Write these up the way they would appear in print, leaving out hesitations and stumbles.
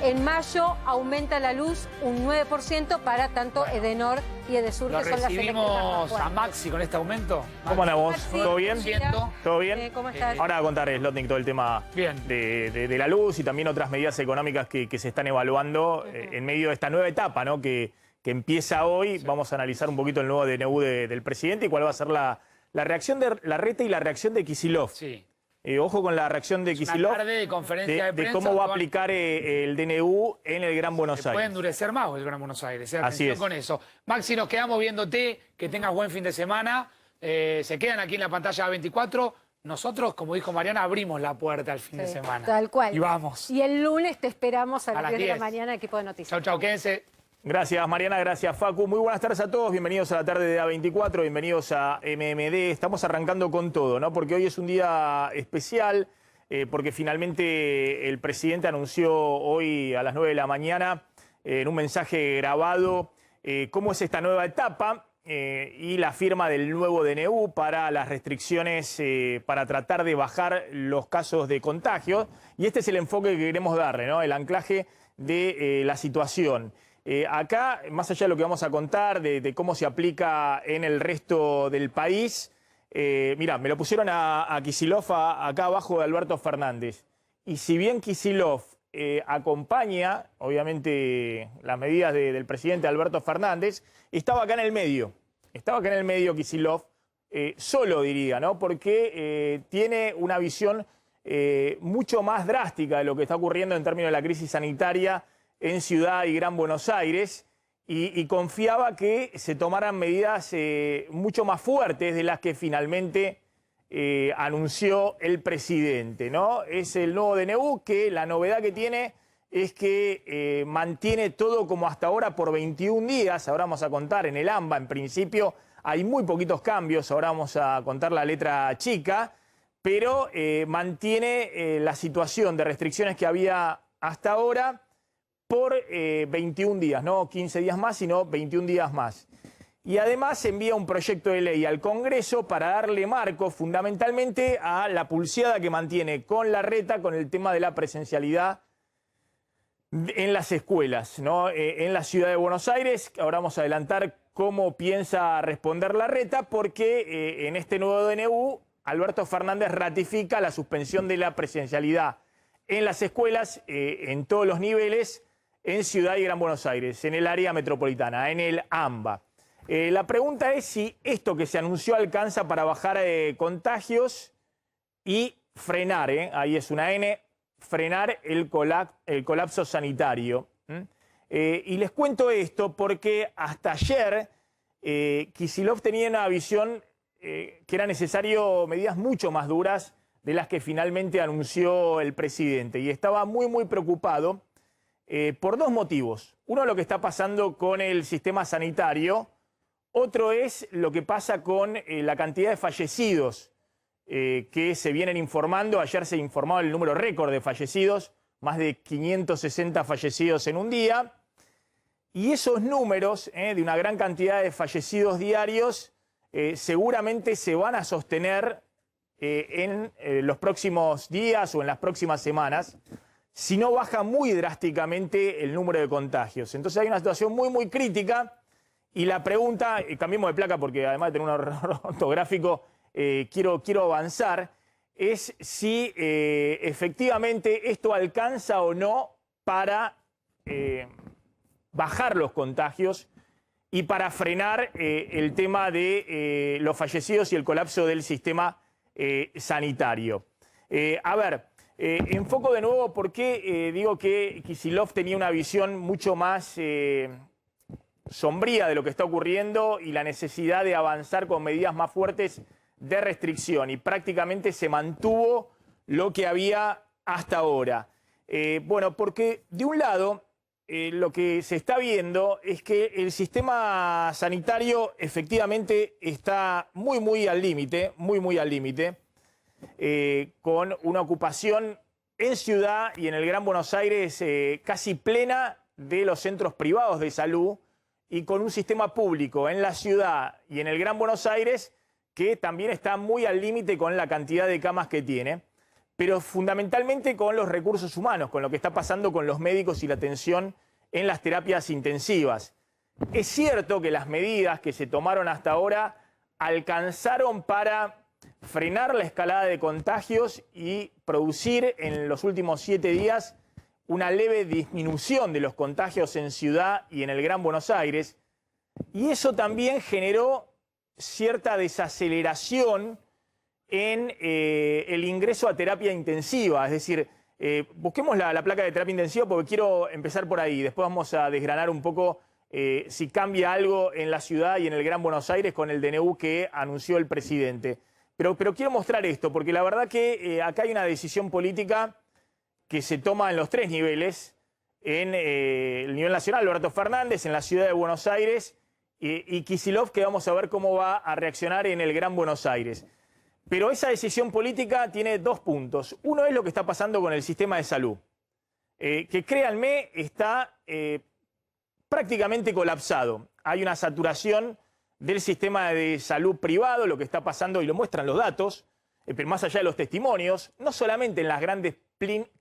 En mayo aumenta la luz un 9% para tanto Edenor y Edesur, ¿Lo que son las recibimos a Maxi con este aumento? ¿Cómo andamos? Maxi, ¿Todo bien? ¿Todo bien? ¿Cómo estás? Ahora voy a contar, Slotnik, todo el tema de la luz y también otras medidas económicas que se están evaluando en medio de esta nueva etapa, ¿no? que empieza hoy. Sí. Vamos a analizar un poquito el nuevo DNU del presidente y cuál va a ser la reacción de Larreta y la reacción de Kicillof. Sí. Ojo con la reacción de Kicillof, una tarde de conferencia de prensa, cómo va a aplicar el DNU en el Gran Buenos Aires. Puede endurecer más el Gran Buenos Aires. Así es. Con eso. Maxi, nos quedamos viéndote, que tengas buen fin de semana. Se quedan aquí en la pantalla 24. Nosotros, como dijo Mariana, abrimos la puerta al fin de semana. Tal cual. Y vamos. Y el lunes te esperamos a las 10 de la 10. mañana, equipo de noticias. Chau, chau, quédense. Gracias, Mariana, gracias, Facu. Muy buenas tardes a todos, bienvenidos a la tarde de A24, bienvenidos a MMD. Estamos arrancando con todo, ¿no? Porque hoy es un día especial, porque finalmente el presidente anunció hoy a las 9 de la mañana, en un mensaje grabado, cómo es esta nueva etapa y la firma del nuevo DNU para las restricciones para tratar de bajar los casos de contagio. Y este es el enfoque que queremos darle, ¿no? El anclaje de la situación. Acá, más allá de lo que vamos a contar, de cómo se aplica en el resto del país, mirá, me lo pusieron a Kicillof acá abajo de Alberto Fernández. Y si bien Kicillof acompaña, obviamente, las medidas del presidente Alberto Fernández, estaba acá en el medio. Estaba acá en el medio Kicillof, solo diría, ¿no? Porque tiene una visión mucho más drástica de lo que está ocurriendo en términos de la crisis sanitaria en Ciudad y Gran Buenos Aires, y confiaba que se tomaran medidas mucho más fuertes de las que finalmente anunció el presidente, ¿no? Es el nuevo DNU que la novedad que tiene es que mantiene todo como hasta ahora por 21 días. Ahora vamos a contar en el AMBA, en principio hay muy poquitos cambios, ahora vamos a contar la letra chica, pero mantiene la situación de restricciones que había hasta ahora por 21 días, no 15 días más, sino 21 días más. Y además envía un proyecto de ley al Congreso para darle marco fundamentalmente a la pulseada que mantiene con Larreta con el tema de la presencialidad en las escuelas, ¿no? En la ciudad de Buenos Aires. Ahora vamos a adelantar cómo piensa responder Larreta, porque en este nuevo DNU Alberto Fernández ratifica la suspensión de la presencialidad en las escuelas en todos los niveles, en Ciudad y Gran Buenos Aires, en el área metropolitana, en el AMBA. La pregunta es si esto que se anunció alcanza para bajar contagios y frenar, ahí es una N, frenar el colapso sanitario. Y les cuento esto porque hasta ayer Kicillof tenía una visión que era necesario medidas mucho más duras de las que finalmente anunció el presidente. Y estaba muy, muy preocupado por dos motivos. Uno, lo que está pasando con el sistema sanitario. Otro es lo que pasa con la cantidad de fallecidos que se vienen informando. Ayer se informaba el número récord de fallecidos, más de 560 fallecidos en un día. Y esos números de una gran cantidad de fallecidos diarios seguramente se van a sostener en los próximos días o en las próximas semanas, si no baja muy drásticamente el número de contagios. Entonces hay una situación muy, muy crítica. Y la pregunta, cambiemos de placa porque además de tener un error ortográfico, quiero avanzar, es si efectivamente esto alcanza o no para bajar los contagios y para frenar el tema de los fallecidos y el colapso del sistema sanitario. A ver, enfoco de nuevo por qué digo que Kicillof tenía una visión mucho más sombría de lo que está ocurriendo y la necesidad de avanzar con medidas más fuertes de restricción, y prácticamente se mantuvo lo que había hasta ahora. Bueno, porque de un lado lo que se está viendo es que el sistema sanitario efectivamente está muy, muy al límite, con una ocupación en Ciudad y en el Gran Buenos Aires casi plena de los centros privados de salud, y con un sistema público en la Ciudad y en el Gran Buenos Aires que también está muy al límite con la cantidad de camas que tiene. pero fundamentalmente con los recursos humanos, con lo que está pasando con los médicos y la atención en las terapias intensivas. Es cierto que las medidas que se tomaron hasta ahora alcanzaron para frenar la escalada de contagios y producir en los últimos 7 días una leve disminución de los contagios en Ciudad y en el Gran Buenos Aires. Y eso también generó cierta desaceleración en el ingreso a terapia intensiva. Es decir, busquemos la placa de terapia intensiva porque quiero empezar por ahí. Después vamos a desgranar un poco si cambia algo en la ciudad y en el Gran Buenos Aires con el DNU que anunció el presidente. Pero quiero mostrar esto, porque la verdad que acá hay una decisión política que se toma en los 3 niveles, en el nivel nacional, Alberto Fernández, en la ciudad de Buenos Aires, y Kicillof, que vamos a ver cómo va a reaccionar en el Gran Buenos Aires. Pero esa decisión política tiene 2 puntos. Uno es lo que está pasando con el sistema de salud, que créanme, está prácticamente colapsado. Hay una saturación del sistema de salud privado, lo que está pasando, y lo muestran los datos, pero más allá de los testimonios, no solamente en las grandes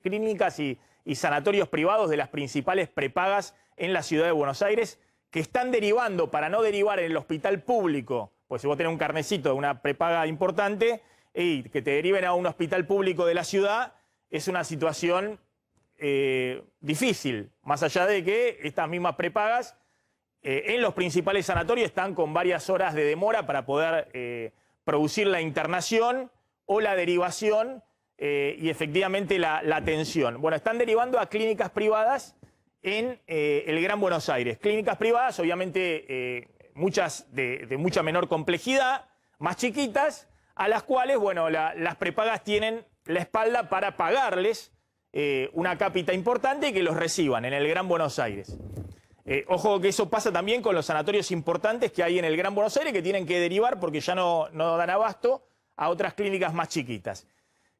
clínicas y sanatorios privados de las principales prepagas en la ciudad de Buenos Aires, que están derivando, para no derivar en el hospital público, pues si vos tenés un carnecito de una prepaga importante, y que te deriven a un hospital público de la ciudad, es una situación difícil, más allá de que estas mismas prepagas en los principales sanatorios están con varias horas de demora para poder producir la internación o la derivación y efectivamente la atención. Bueno, están derivando a clínicas privadas en el Gran Buenos Aires. Clínicas privadas, obviamente, muchas de mucha menor complejidad, más chiquitas, a las cuales, bueno, las prepagas tienen la espalda para pagarles una cápita importante y que los reciban en el Gran Buenos Aires. Ojo que eso pasa también con los sanatorios importantes que hay en el Gran Buenos Aires, que tienen que derivar porque ya no dan abasto a otras clínicas más chiquitas.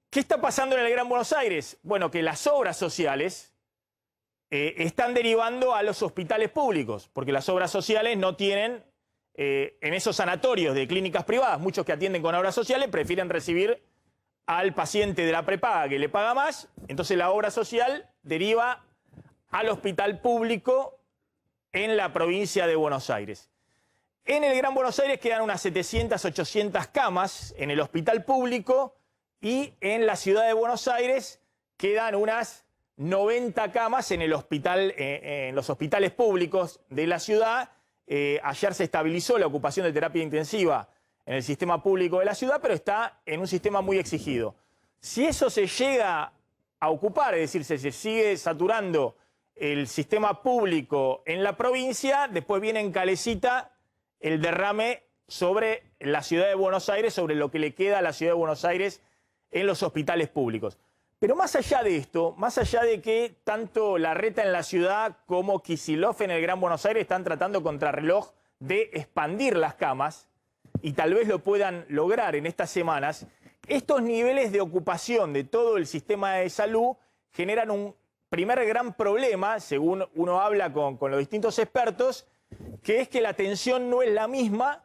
¿Qué está pasando en el Gran Buenos Aires? Bueno, que las obras sociales están derivando a los hospitales públicos, porque las obras sociales no tienen, en esos sanatorios de clínicas privadas, muchos que atienden con obras sociales prefieren recibir al paciente de la prepaga que le paga más, entonces la obra social deriva al hospital público en la provincia de Buenos Aires. En el Gran Buenos Aires quedan unas 700, 800 camas en el hospital público y en la ciudad de Buenos Aires quedan unas 90 camas en los hospitales públicos de la ciudad. Ayer se estabilizó la ocupación de terapia intensiva en el sistema público de la ciudad, pero está en un sistema muy exigido. Si eso se llega a ocupar, es decir, se sigue saturando el sistema público en la provincia, después viene en calecita el derrame sobre la ciudad de Buenos Aires, sobre lo que le queda a la ciudad de Buenos Aires en los hospitales públicos. Pero más allá de esto, más allá de que tanto Larreta en la ciudad como Kicillof en el Gran Buenos Aires están tratando contrarreloj de expandir las camas, y tal vez lo puedan lograr en estas semanas, estos niveles de ocupación de todo el sistema de salud generan un primer gran problema, según uno habla con los distintos expertos, que es que la atención no es la misma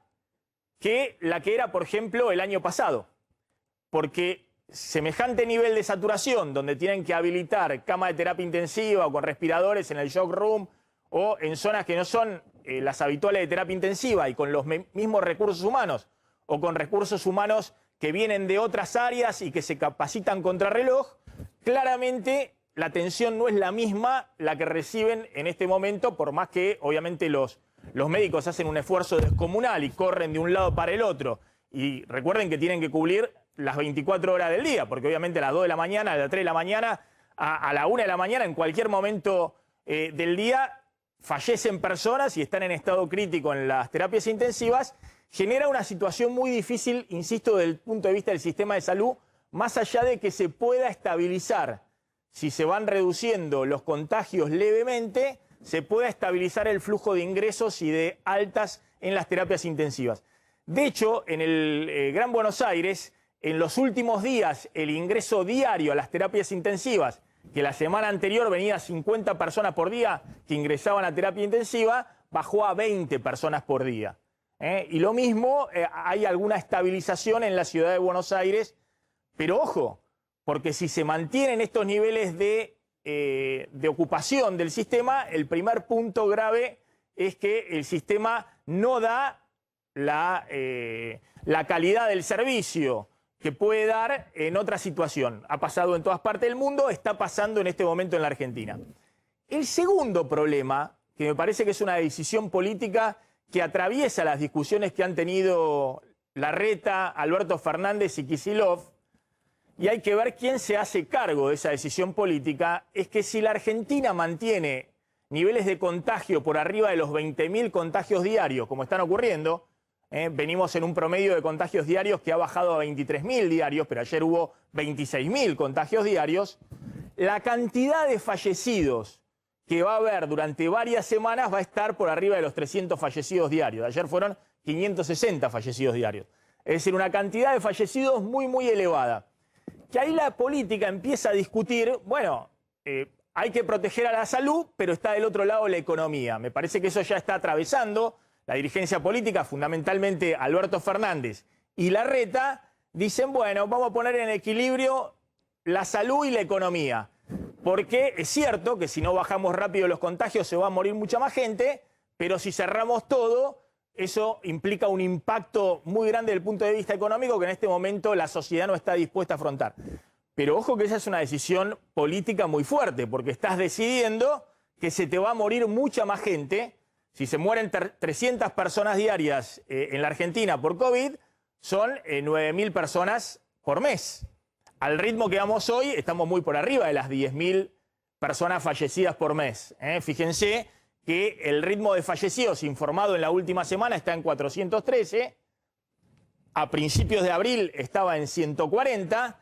que la que era, por ejemplo, el año pasado. Porque semejante nivel de saturación, donde tienen que habilitar cama de terapia intensiva o con respiradores en el shock room o en zonas que no son las habituales de terapia intensiva y con los mismos recursos humanos o con recursos humanos que vienen de otras áreas y que se capacitan contrarreloj, claramente la atención no es la misma la que reciben en este momento, por más que obviamente los médicos hacen un esfuerzo descomunal y corren de un lado para el otro. Y recuerden que tienen que cubrir las 24 horas del día, porque obviamente a las 2 de la mañana, a las 3 de la mañana, a la 1 de la mañana, en cualquier momento del día, fallecen personas y están en estado crítico en las terapias intensivas, genera una situación muy difícil, insisto, desde el punto de vista del sistema de salud, más allá de que se pueda estabilizar. Si se van reduciendo los contagios levemente, se pueda estabilizar el flujo de ingresos y de altas en las terapias intensivas. De hecho, en el Gran Buenos Aires, en los últimos días, el ingreso diario a las terapias intensivas, que la semana anterior venía 50 personas por día que ingresaban a terapia intensiva, bajó a 20 personas por día. Y lo mismo, hay alguna estabilización en la ciudad de Buenos Aires, pero ojo, porque si se mantienen estos niveles de ocupación del sistema, el primer punto grave es que el sistema no da la calidad del servicio que puede dar en otra situación. Ha pasado en todas partes del mundo, está pasando en este momento en la Argentina. El segundo problema, que me parece que es una decisión política que atraviesa las discusiones que han tenido Larreta, Alberto Fernández y Kicillof, y hay que ver quién se hace cargo de esa decisión política, es que si la Argentina mantiene niveles de contagio por arriba de los 20.000 contagios diarios, como están ocurriendo, venimos en un promedio de contagios diarios que ha bajado a 23.000 diarios, pero ayer hubo 26.000 contagios diarios, la cantidad de fallecidos que va a haber durante varias semanas va a estar por arriba de los 300 fallecidos diarios. Ayer fueron 560 fallecidos diarios. Es decir, una cantidad de fallecidos muy, muy elevada. Que ahí la política empieza a discutir, bueno, hay que proteger a la salud, pero está del otro lado la economía. Me parece que eso ya está atravesando la dirigencia política, fundamentalmente Alberto Fernández y Larreta, dicen, bueno, vamos a poner en equilibrio la salud y la economía. Porque es cierto que si no bajamos rápido los contagios se va a morir mucha más gente, pero si cerramos todo, eso implica un impacto muy grande desde el punto de vista económico que en este momento la sociedad no está dispuesta a afrontar. Pero ojo que esa es una decisión política muy fuerte, porque estás decidiendo que se te va a morir mucha más gente. Si se mueren 300 personas diarias en la Argentina por COVID, son 9.000 personas por mes. Al ritmo que vamos hoy, estamos muy por arriba de las 10.000 personas fallecidas por mes. Fíjense que el ritmo de fallecidos informado en la última semana está en 413. A principios de abril estaba en 140,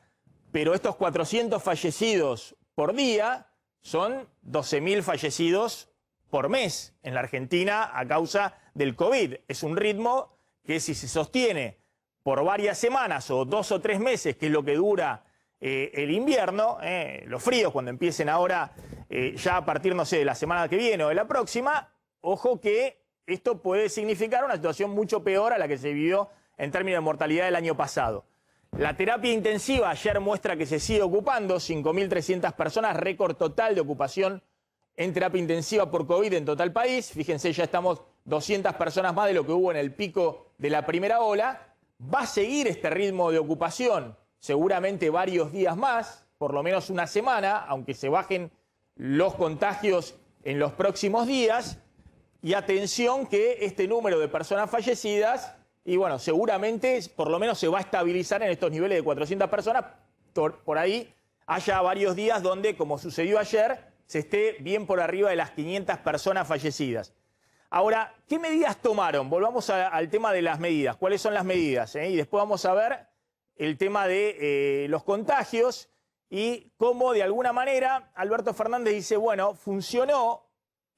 pero estos 400 fallecidos por día son 12.000 fallecidos por mes en la Argentina a causa del COVID. Es un ritmo que si se sostiene por varias semanas o 2 o 3 meses, que es lo que dura el invierno, los fríos, cuando empiecen ahora, ya a partir, no sé, de la semana que viene o de la próxima, ojo que esto puede significar una situación mucho peor a la que se vivió en términos de mortalidad del año pasado. La terapia intensiva ayer muestra que se sigue ocupando, 5.300 personas, récord total de ocupación en terapia intensiva por COVID en total país. Fíjense, ya estamos 200 personas más de lo que hubo en el pico de la primera ola. Va a seguir este ritmo de ocupación seguramente varios días más, por lo menos una semana, aunque se bajen los contagios en los próximos días. Y atención que este número de personas fallecidas, y bueno, seguramente por lo menos se va a estabilizar en estos niveles de 400 personas. Por ahí haya varios días donde, como sucedió ayer, se esté bien por arriba de las 500 personas fallecidas. Ahora, ¿qué medidas tomaron? Volvamos al tema de las medidas. ¿Cuáles son las medidas? Y después vamos a ver el tema de los contagios y cómo de alguna manera Alberto Fernández dice, bueno, funcionó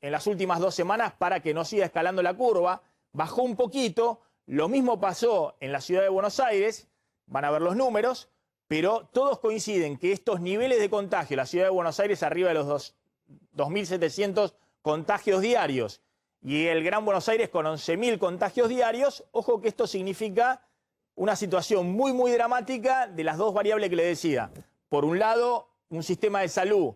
en las últimas 2 semanas para que no siga escalando la curva, bajó un poquito, lo mismo pasó en la ciudad de Buenos Aires, van a ver los números, pero todos coinciden que estos niveles de contagio, la ciudad de Buenos Aires arriba de los 2.700 contagios diarios y el Gran Buenos Aires con 11.000 contagios diarios, ojo que esto significa una situación muy, muy dramática de las dos variables que le decía. Por un lado, un sistema de salud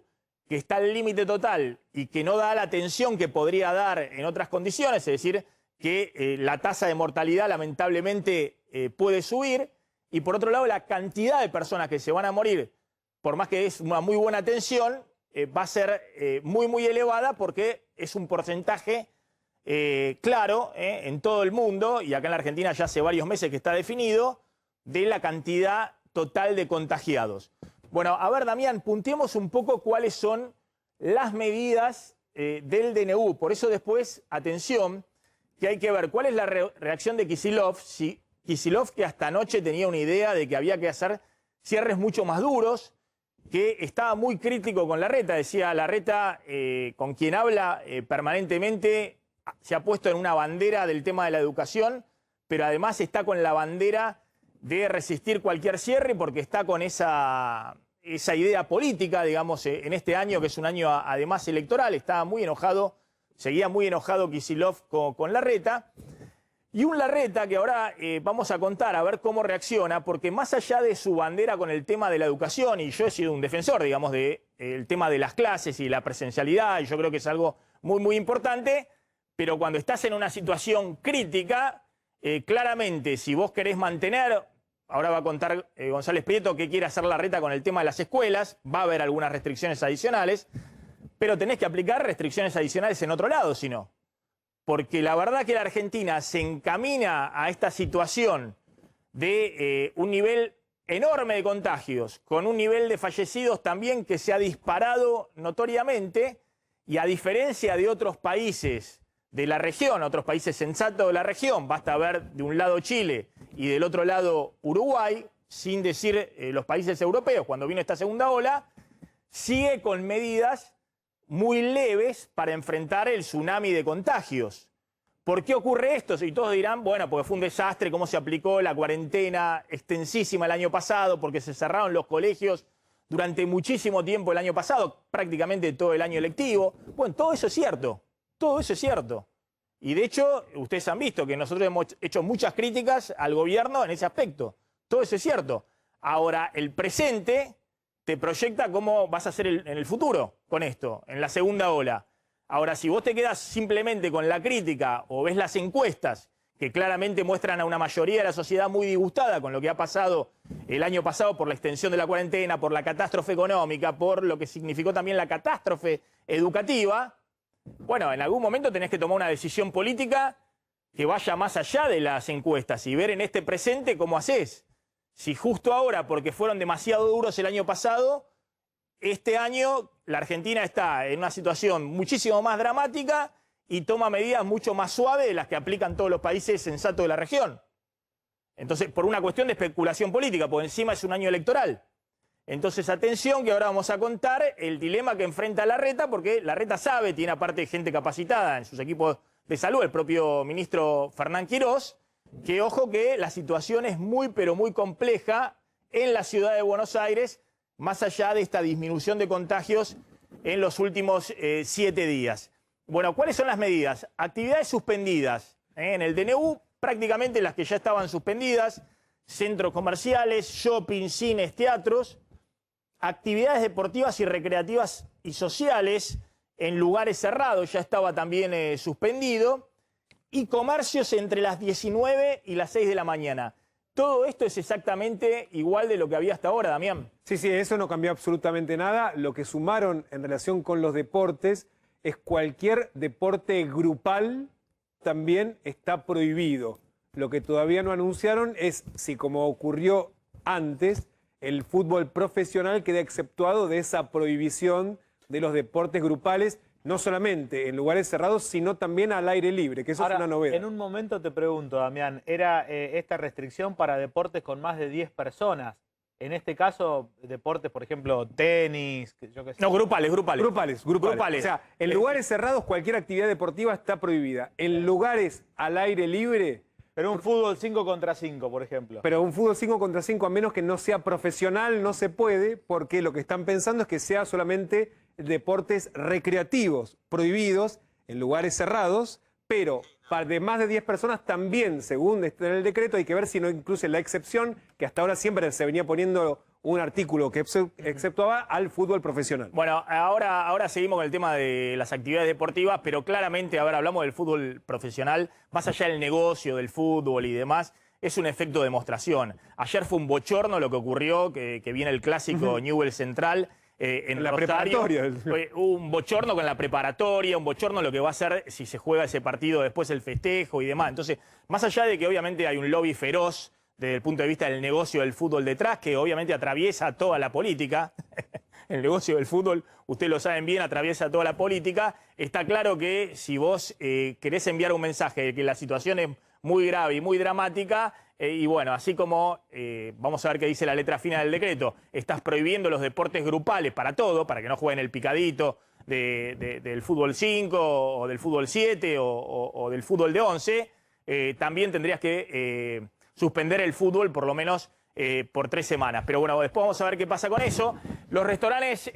que está al límite total y que no da la atención que podría dar en otras condiciones, es decir, que la tasa de mortalidad lamentablemente puede subir, y por otro lado la cantidad de personas que se van a morir, por más que es una muy buena atención, va a ser muy, muy elevada porque es un porcentaje claro en todo el mundo, y acá en la Argentina ya hace varios meses que está definido, de la cantidad total de contagiados. Bueno, a ver, Damián, punteemos un poco cuáles son las medidas del DNU. Por eso después, atención, que hay que ver cuál es la reacción de Kicillof. Si Kicillof, que hasta anoche tenía una idea de que había que hacer cierres mucho más duros, que estaba muy crítico con Larreta. Decía Larreta, con quien habla permanentemente, se ha puesto en una bandera del tema de la educación, pero además está con la bandera de resistir cualquier cierre porque está con esa idea política, digamos, en este año, que es un año además electoral. Estaba muy enojado, seguía muy enojado Kicillof con Larreta. Y un Larreta que ahora vamos a contar, a ver cómo reacciona, porque más allá de su bandera con el tema de la educación, y yo he sido un defensor, digamos, del tema de las clases y la presencialidad, y yo creo que es algo muy, muy importante, pero cuando estás en una situación crítica, claramente, si vos querés mantener, ahora va a contar González Prieto qué quiere hacer Larreta con el tema de las escuelas, va a haber algunas restricciones adicionales, pero tenés que aplicar restricciones adicionales en otro lado, si no. Porque la verdad que la Argentina se encamina a esta situación de un nivel enorme de contagios, con un nivel de fallecidos también que se ha disparado notoriamente, y a diferencia de otros países de la región, otros países sensatos de la región, basta ver de un lado Chile y del otro lado Uruguay, sin decir los países europeos, cuando vino esta segunda ola, sigue con medidas muy leves para enfrentar el tsunami de contagios. ¿Por qué ocurre esto? Y todos dirán, bueno, porque fue un desastre cómo se aplicó la cuarentena extensísima el año pasado, porque se cerraron los colegios durante muchísimo tiempo el año pasado, prácticamente todo el año lectivo. Bueno, todo eso es cierto, todo eso es cierto. Y de hecho, ustedes han visto que nosotros hemos hecho muchas críticas al gobierno en ese aspecto. Todo eso es cierto. Ahora, el presente te proyecta cómo vas a hacer en el futuro con esto, en la segunda ola. Ahora, si vos te quedas simplemente con la crítica o ves las encuestas que claramente muestran a una mayoría de la sociedad muy disgustada con lo que ha pasado el año pasado por la extensión de la cuarentena, por la catástrofe económica, por lo que significó también la catástrofe educativa, bueno, en algún momento tenés que tomar una decisión política que vaya más allá de las encuestas y ver en este presente cómo haces. Si justo ahora, porque fueron demasiado duros el año pasado, este año la Argentina está en una situación muchísimo más dramática y toma medidas mucho más suaves de las que aplican todos los países sensatos de la región. Entonces, por una cuestión de especulación política, porque encima es un año electoral. Entonces, atención, que ahora vamos a contar el dilema que enfrenta Larreta, porque Larreta sabe, tiene aparte gente capacitada en sus equipos de salud, el propio ministro Fernán Quirós, que ojo que la situación es muy, pero muy compleja en la ciudad de Buenos Aires, más allá de esta disminución de contagios en los últimos 7 días. Bueno, ¿cuáles son las medidas? Actividades suspendidas. En el DNU, prácticamente las que ya estaban suspendidas, centros comerciales, shopping, cines, teatros, actividades deportivas y recreativas y sociales en lugares cerrados, ya estaba también suspendido, y comercios entre las 19 y las 6 de la mañana. Todo esto es exactamente igual de lo que había hasta ahora, Damián. Sí, eso no cambió absolutamente nada. Lo que sumaron en relación con los deportes es cualquier deporte grupal también está prohibido. Lo que todavía no anunciaron es si, como ocurrió antes, el fútbol profesional queda exceptuado de esa prohibición de los deportes grupales, no solamente en lugares cerrados, sino también al aire libre, que eso es una novedad. En un momento te pregunto, Damián, ¿era esta restricción para deportes con más de 10 personas? En este caso, deportes, por ejemplo, tenis, yo qué sé. No, grupales. Grupales. O sea, en lugares cerrados cualquier actividad deportiva está prohibida. En lugares al aire libre... Pero un fútbol 5 contra 5, por ejemplo. Pero un fútbol 5 contra 5, a menos que no sea profesional, no se puede, porque lo que están pensando es que sea solamente deportes recreativos, prohibidos en lugares cerrados, pero para de más de 10 personas también, según está en el decreto, hay que ver si no incluye la excepción, que hasta ahora siempre se venía poniendo un artículo que exceptuaba al fútbol profesional. Bueno, ahora seguimos con el tema de las actividades deportivas, pero claramente, ahora hablamos del fútbol profesional, más allá del negocio, del fútbol y demás, es un efecto de demostración. Ayer fue un bochorno lo que ocurrió, que viene el clásico Newell's Central, en la Rosario. preparatoria. Fue un bochorno con la preparatoria, un bochorno lo que va a ser si se juega ese partido después el festejo y demás. Entonces, más allá de que obviamente hay un lobby feroz desde el punto de vista del negocio del fútbol detrás, que obviamente atraviesa toda la política, el negocio del fútbol, ustedes lo saben bien, atraviesa toda la política, está claro que si vos querés enviar un mensaje de que la situación es muy grave y muy dramática, y bueno, así como, vamos a ver qué dice la letra fina del decreto, estás prohibiendo los deportes grupales para todo, para que no jueguen el picadito del fútbol 5 o del fútbol 7 o del fútbol de 11, también tendrías que suspender el fútbol por lo menos por 3 semanas. Pero bueno, después vamos a ver qué pasa con eso. Los restaurantes,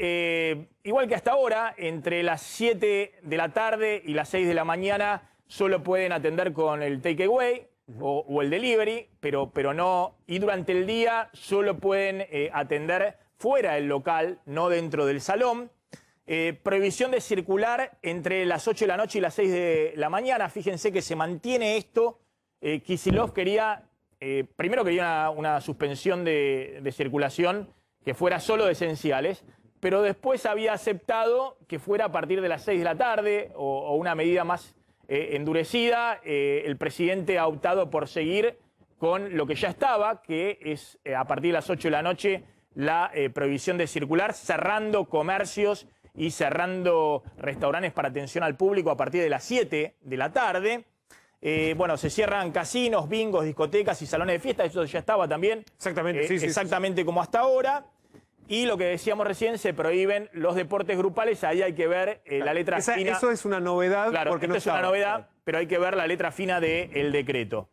igual que hasta ahora, entre las 7 de la tarde y las 6 de la mañana, solo pueden atender con el takeaway o el delivery, pero no, y durante el día solo pueden atender fuera del local, no dentro del salón. Prohibición de circular entre las 8 de la noche y las 6 de la mañana. Fíjense que se mantiene esto. Kicillof quería, primero quería una suspensión de circulación que fuera solo de esenciales, pero después había aceptado que fuera a partir de las 6 de la tarde o una medida más endurecida. El presidente ha optado por seguir con lo que ya estaba, que es a partir de las 8 de la noche la prohibición de circular, cerrando comercios y cerrando restaurantes para atención al público a partir de las 7 de la tarde. Bueno, se cierran casinos, bingos, discotecas y salones de fiesta, eso ya estaba también. Exactamente, sí, exactamente como hasta ahora. Y lo que decíamos recién, se prohíben los deportes grupales, ahí hay que ver la letra fina. Eso es una novedad. Claro, porque esto no es una novedad, pero hay que ver la letra fina del decreto.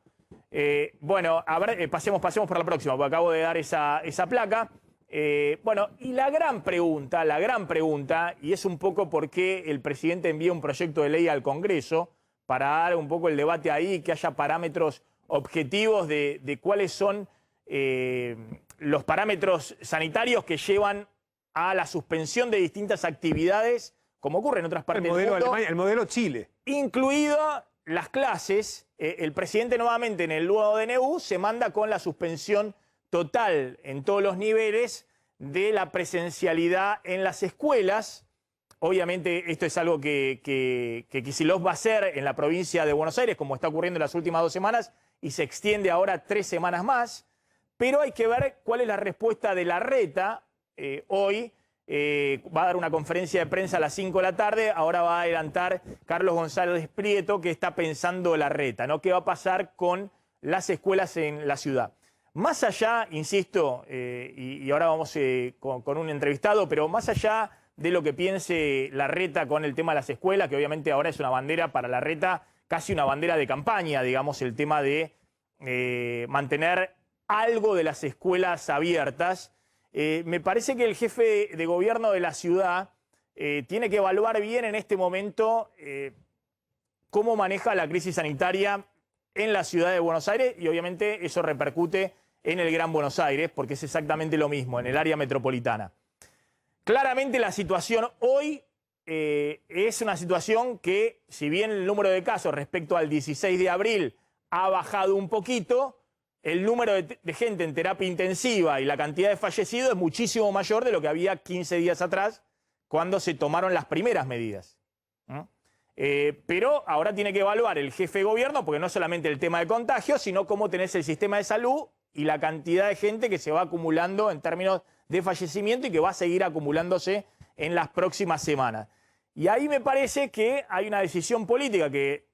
Bueno, a ver, pasemos por la próxima, porque acabo de dar esa placa. Bueno, y la gran pregunta, y es un poco por qué el presidente envía un proyecto de ley al Congreso, para dar un poco el debate ahí, que haya parámetros objetivos de cuáles son los parámetros sanitarios que llevan a la suspensión de distintas actividades, como ocurre en otras partes del mundo. Alemania, el modelo Chile. Incluido las clases. El presidente nuevamente en el nuevo DNU se manda con la suspensión total en todos los niveles de la presencialidad en las escuelas. Obviamente esto es algo que Kicillof va a hacer en la provincia de Buenos Aires, como está ocurriendo en las últimas 2 semanas, y se extiende ahora 3 semanas más. Pero hay que ver cuál es la respuesta de Larreta. Hoy va a dar una conferencia de prensa a las 5 de la tarde. Ahora va a adelantar Carlos González Prieto, que está pensando Larreta, ¿no? ¿Qué va a pasar con las escuelas en la ciudad? Más allá, insisto, y ahora vamos con un entrevistado, pero más allá de lo que piense Larreta con el tema de las escuelas, que obviamente ahora es una bandera para Larreta, casi una bandera de campaña, digamos, el tema de mantener algo de las escuelas abiertas. Me parece que el jefe de gobierno de la ciudad tiene que evaluar bien en este momento cómo maneja la crisis sanitaria en la ciudad de Buenos Aires, y obviamente eso repercute en el Gran Buenos Aires, porque es exactamente lo mismo, en el área metropolitana. Claramente la situación hoy es una situación que, si bien el número de casos respecto al 16 de abril ha bajado un poquito, el número de gente en terapia intensiva y la cantidad de fallecidos es muchísimo mayor de lo que había 15 días atrás, cuando se tomaron las primeras medidas. Pero ahora tiene que evaluar el jefe de gobierno, porque no solamente el tema de contagio, sino cómo tenés el sistema de salud y la cantidad de gente que se va acumulando en términos de fallecimiento y que va a seguir acumulándose en las próximas semanas. Y ahí me parece que hay una decisión política que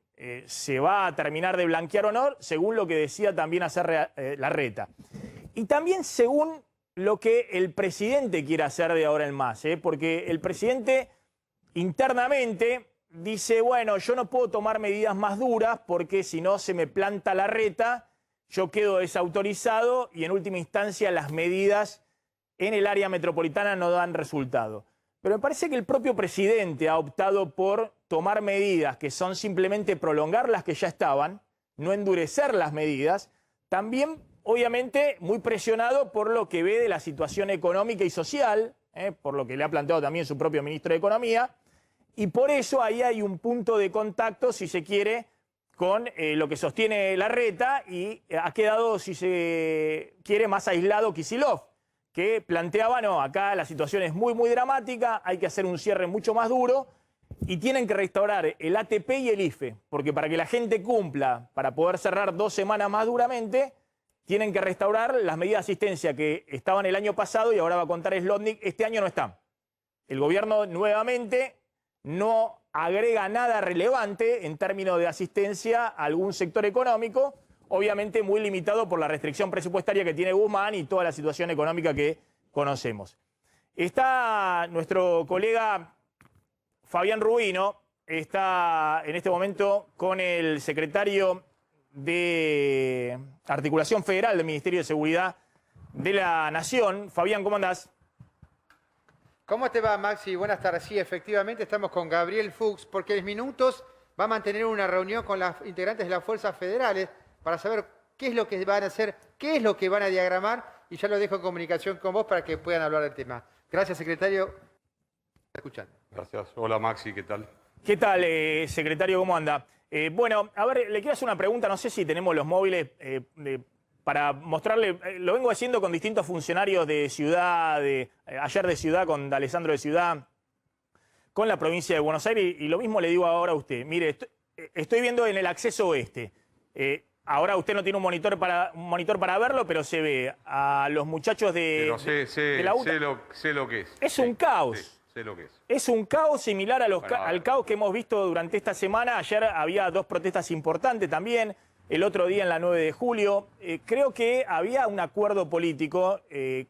se va a terminar de blanquear o no, según lo que decía también hacer Larreta. Y también según lo que el presidente quiere hacer de ahora en más, porque el presidente internamente dice, bueno, yo no puedo tomar medidas más duras porque si no se me planta Larreta, yo quedo desautorizado y en última instancia las medidas en el área metropolitana no dan resultado. Pero me parece que el propio presidente ha optado por tomar medidas que son simplemente prolongar las que ya estaban, no endurecer las medidas, también obviamente muy presionado por lo que ve de la situación económica y social, por lo que le ha planteado también su propio ministro de Economía, y por eso ahí hay un punto de contacto, si se quiere, con lo que sostiene Larreta, y ha quedado, si se quiere, más aislado Kicillof, que planteaba, no, acá la situación es muy, muy dramática, hay que hacer un cierre mucho más duro y tienen que restaurar el ATP y el IFE, porque para que la gente cumpla, para poder cerrar 2 semanas más duramente, tienen que restaurar las medidas de asistencia que estaban el año pasado y ahora va a contar Slotnick, este año no están. El gobierno nuevamente no agrega nada relevante en términos de asistencia a algún sector económico, obviamente muy limitado por la restricción presupuestaria que tiene Guzmán y toda la situación económica que conocemos. Está nuestro colega Fabián Rubino, está en este momento con el secretario de Articulación Federal del Ministerio de Seguridad de la Nación. Fabián, ¿cómo andás? ¿Cómo te va, Maxi? Buenas tardes. Sí, efectivamente estamos con Gabriel Fuchs, porque en minutos va a mantener una reunión con las integrantes de las fuerzas federales para saber qué es lo que van a hacer, qué es lo que van a diagramar, y ya lo dejo en comunicación con vos para que puedan hablar del tema. Gracias, secretario. Escuchando. Gracias. Hola, Maxi, ¿qué tal? ¿Qué tal, secretario? ¿Cómo anda? Bueno, a ver, le quiero hacer una pregunta. No sé si tenemos los móviles para mostrarle. Lo vengo haciendo con distintos funcionarios de Ciudad, ayer de Ciudad, con Alessandro de Ciudad, con la provincia de Buenos Aires, y lo mismo le digo ahora a usted. Mire, estoy viendo en el acceso oeste. Ahora usted no tiene un monitor para verlo, pero se ve a los muchachos de la UTA. Sé lo que es. Es un caos. Sí, sé lo que es. Es un caos similar a al caos que hemos visto durante esta semana. Ayer había 2 protestas importantes también, el otro día en la 9 de julio. Creo que había un acuerdo político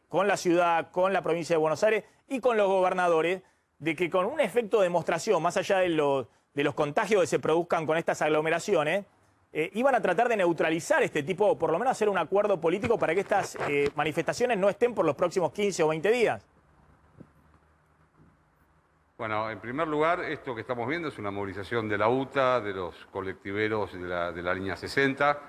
con la ciudad, con la provincia de Buenos Aires y con los gobernadores, de que con un efecto de demostración, más allá de los contagios que se produzcan con estas aglomeraciones, iban a tratar de neutralizar este tipo, o por lo menos hacer un acuerdo político para que estas manifestaciones no estén por los próximos 15 o 20 días. Bueno, en primer lugar, esto que estamos viendo es una movilización de la UTA, de los colectiveros de la línea 60.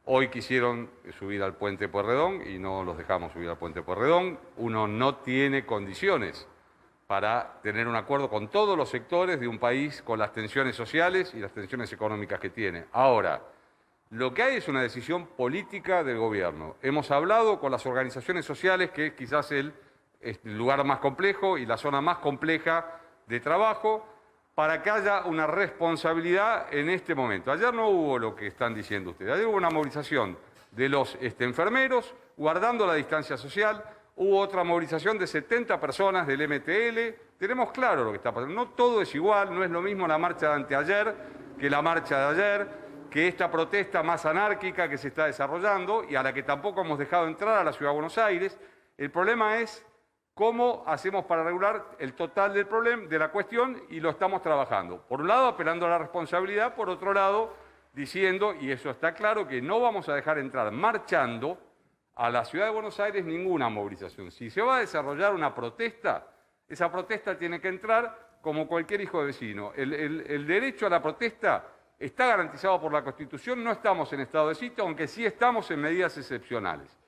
Hoy quisieron subir al puente Pueyrredón y no los dejamos subir al puente Pueyrredón. Uno no tiene condiciones para tener un acuerdo con todos los sectores de un país con las tensiones sociales y las tensiones económicas que tiene. Ahora, lo que hay es una decisión política del gobierno. Hemos hablado con las organizaciones sociales, que es quizás el lugar más complejo y la zona más compleja de trabajo, para que haya una responsabilidad en este momento. Ayer no hubo lo que están diciendo ustedes. Ayer hubo una movilización de los enfermeros, guardando la distancia social. Hubo otra movilización de 70 personas del MTL. Tenemos claro lo que está pasando. No todo es igual, no es lo mismo la marcha de anteayer que la marcha de ayer, que esta protesta más anárquica que se está desarrollando y a la que tampoco hemos dejado entrar a la Ciudad de Buenos Aires. El problema es cómo hacemos para regular el total del problema, de la cuestión, y lo estamos trabajando. Por un lado, apelando a la responsabilidad, por otro lado, diciendo, y eso está claro, que no vamos a dejar entrar marchando a la Ciudad de Buenos Aires ninguna movilización. Si se va a desarrollar una protesta, esa protesta tiene que entrar como cualquier hijo de vecino. El derecho a la protesta está garantizado por la Constitución, no estamos en estado de sitio, aunque sí estamos en medidas excepcionales.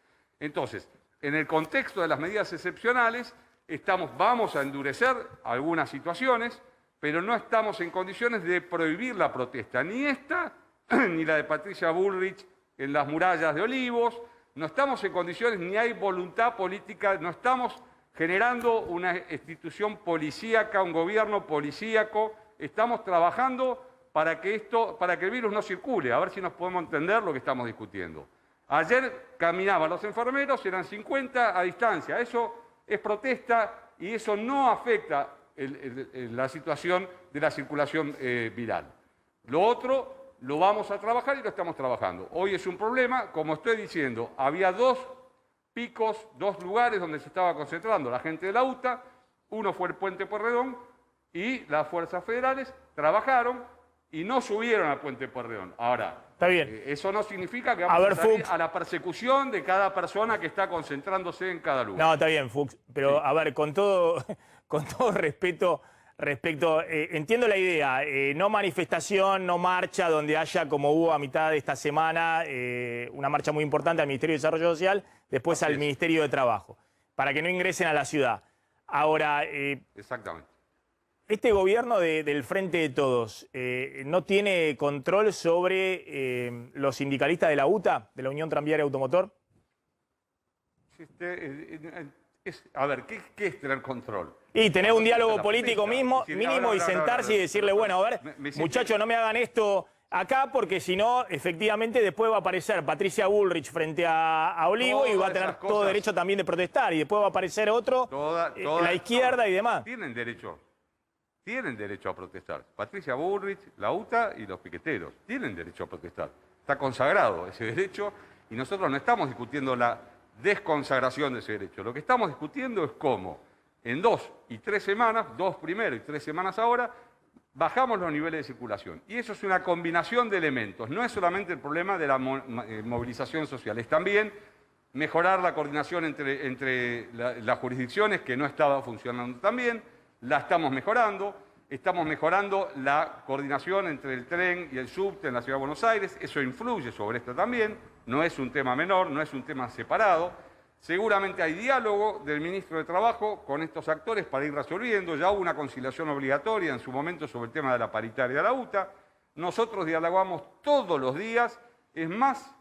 Entonces, en el contexto de las medidas excepcionales, vamos a endurecer algunas situaciones, pero no estamos en condiciones de prohibir la protesta, ni esta, ni la de Patricia Bullrich en las murallas de Olivos. No estamos en condiciones, ni hay voluntad política, no estamos generando una institución policíaca, un gobierno policíaco. Estamos trabajando para que el virus no circule, a ver si nos podemos entender lo que estamos discutiendo. Ayer caminaban los enfermeros, eran 50 a distancia. Eso es protesta y eso no afecta la situación de la circulación viral. Lo otro lo vamos a trabajar y lo estamos trabajando. Hoy es un problema, como estoy diciendo, había 2 picos, 2 lugares donde se estaba concentrando la gente de la UTA. Uno fue el puente Pueyrredón y las fuerzas federales trabajaron y no subieron al puente Pueyrredón. Ahora, está bien. Eso no significa que vamos a salir a la persecución de cada persona que está concentrándose en cada lugar. No, está bien, Fuchs, pero sí. A ver, con todo respeto, entiendo la idea, no manifestación, no marcha donde haya, como hubo a mitad de esta semana, una marcha muy importante al Ministerio de Desarrollo Social, después al Ministerio de Trabajo, para que no ingresen a la ciudad. Ahora, exactamente. ¿Este gobierno del Frente de Todos no tiene control sobre los sindicalistas de la UTA, de la Unión Tranviaria Automotor? A ver, ¿qué es tener control? Y tener un diálogo político mínimo y sentarse y decirle, bueno, a ver, muchachos, no me hagan esto acá porque si no, efectivamente, después va a aparecer Patricia Bullrich frente a Olivo y va a tener todo derecho también de protestar. Y después va a aparecer otro, la izquierda y demás. Tienen derecho a protestar. Patricia Bullrich, la UTA y los piqueteros tienen derecho a protestar. Está consagrado ese derecho y nosotros no estamos discutiendo la desconsagración de ese derecho. Lo que estamos discutiendo es cómo en 2 y 3 semanas, 2 primero y 3 semanas ahora, bajamos los niveles de circulación. Y eso es una combinación de elementos. No es solamente el problema de la movilización social, es también mejorar la coordinación entre las jurisdicciones, que no estaba funcionando tan bien. La estamos mejorando. Estamos mejorando la coordinación entre el tren y el subte en la Ciudad de Buenos Aires. Eso influye sobre esto también. No es un tema menor, no es un tema separado. Seguramente hay diálogo del ministro de Trabajo con estos actores para ir resolviendo. Ya hubo una conciliación obligatoria en su momento sobre el tema de la paritaria de la UTA. Nosotros dialogamos todos los días. Es más,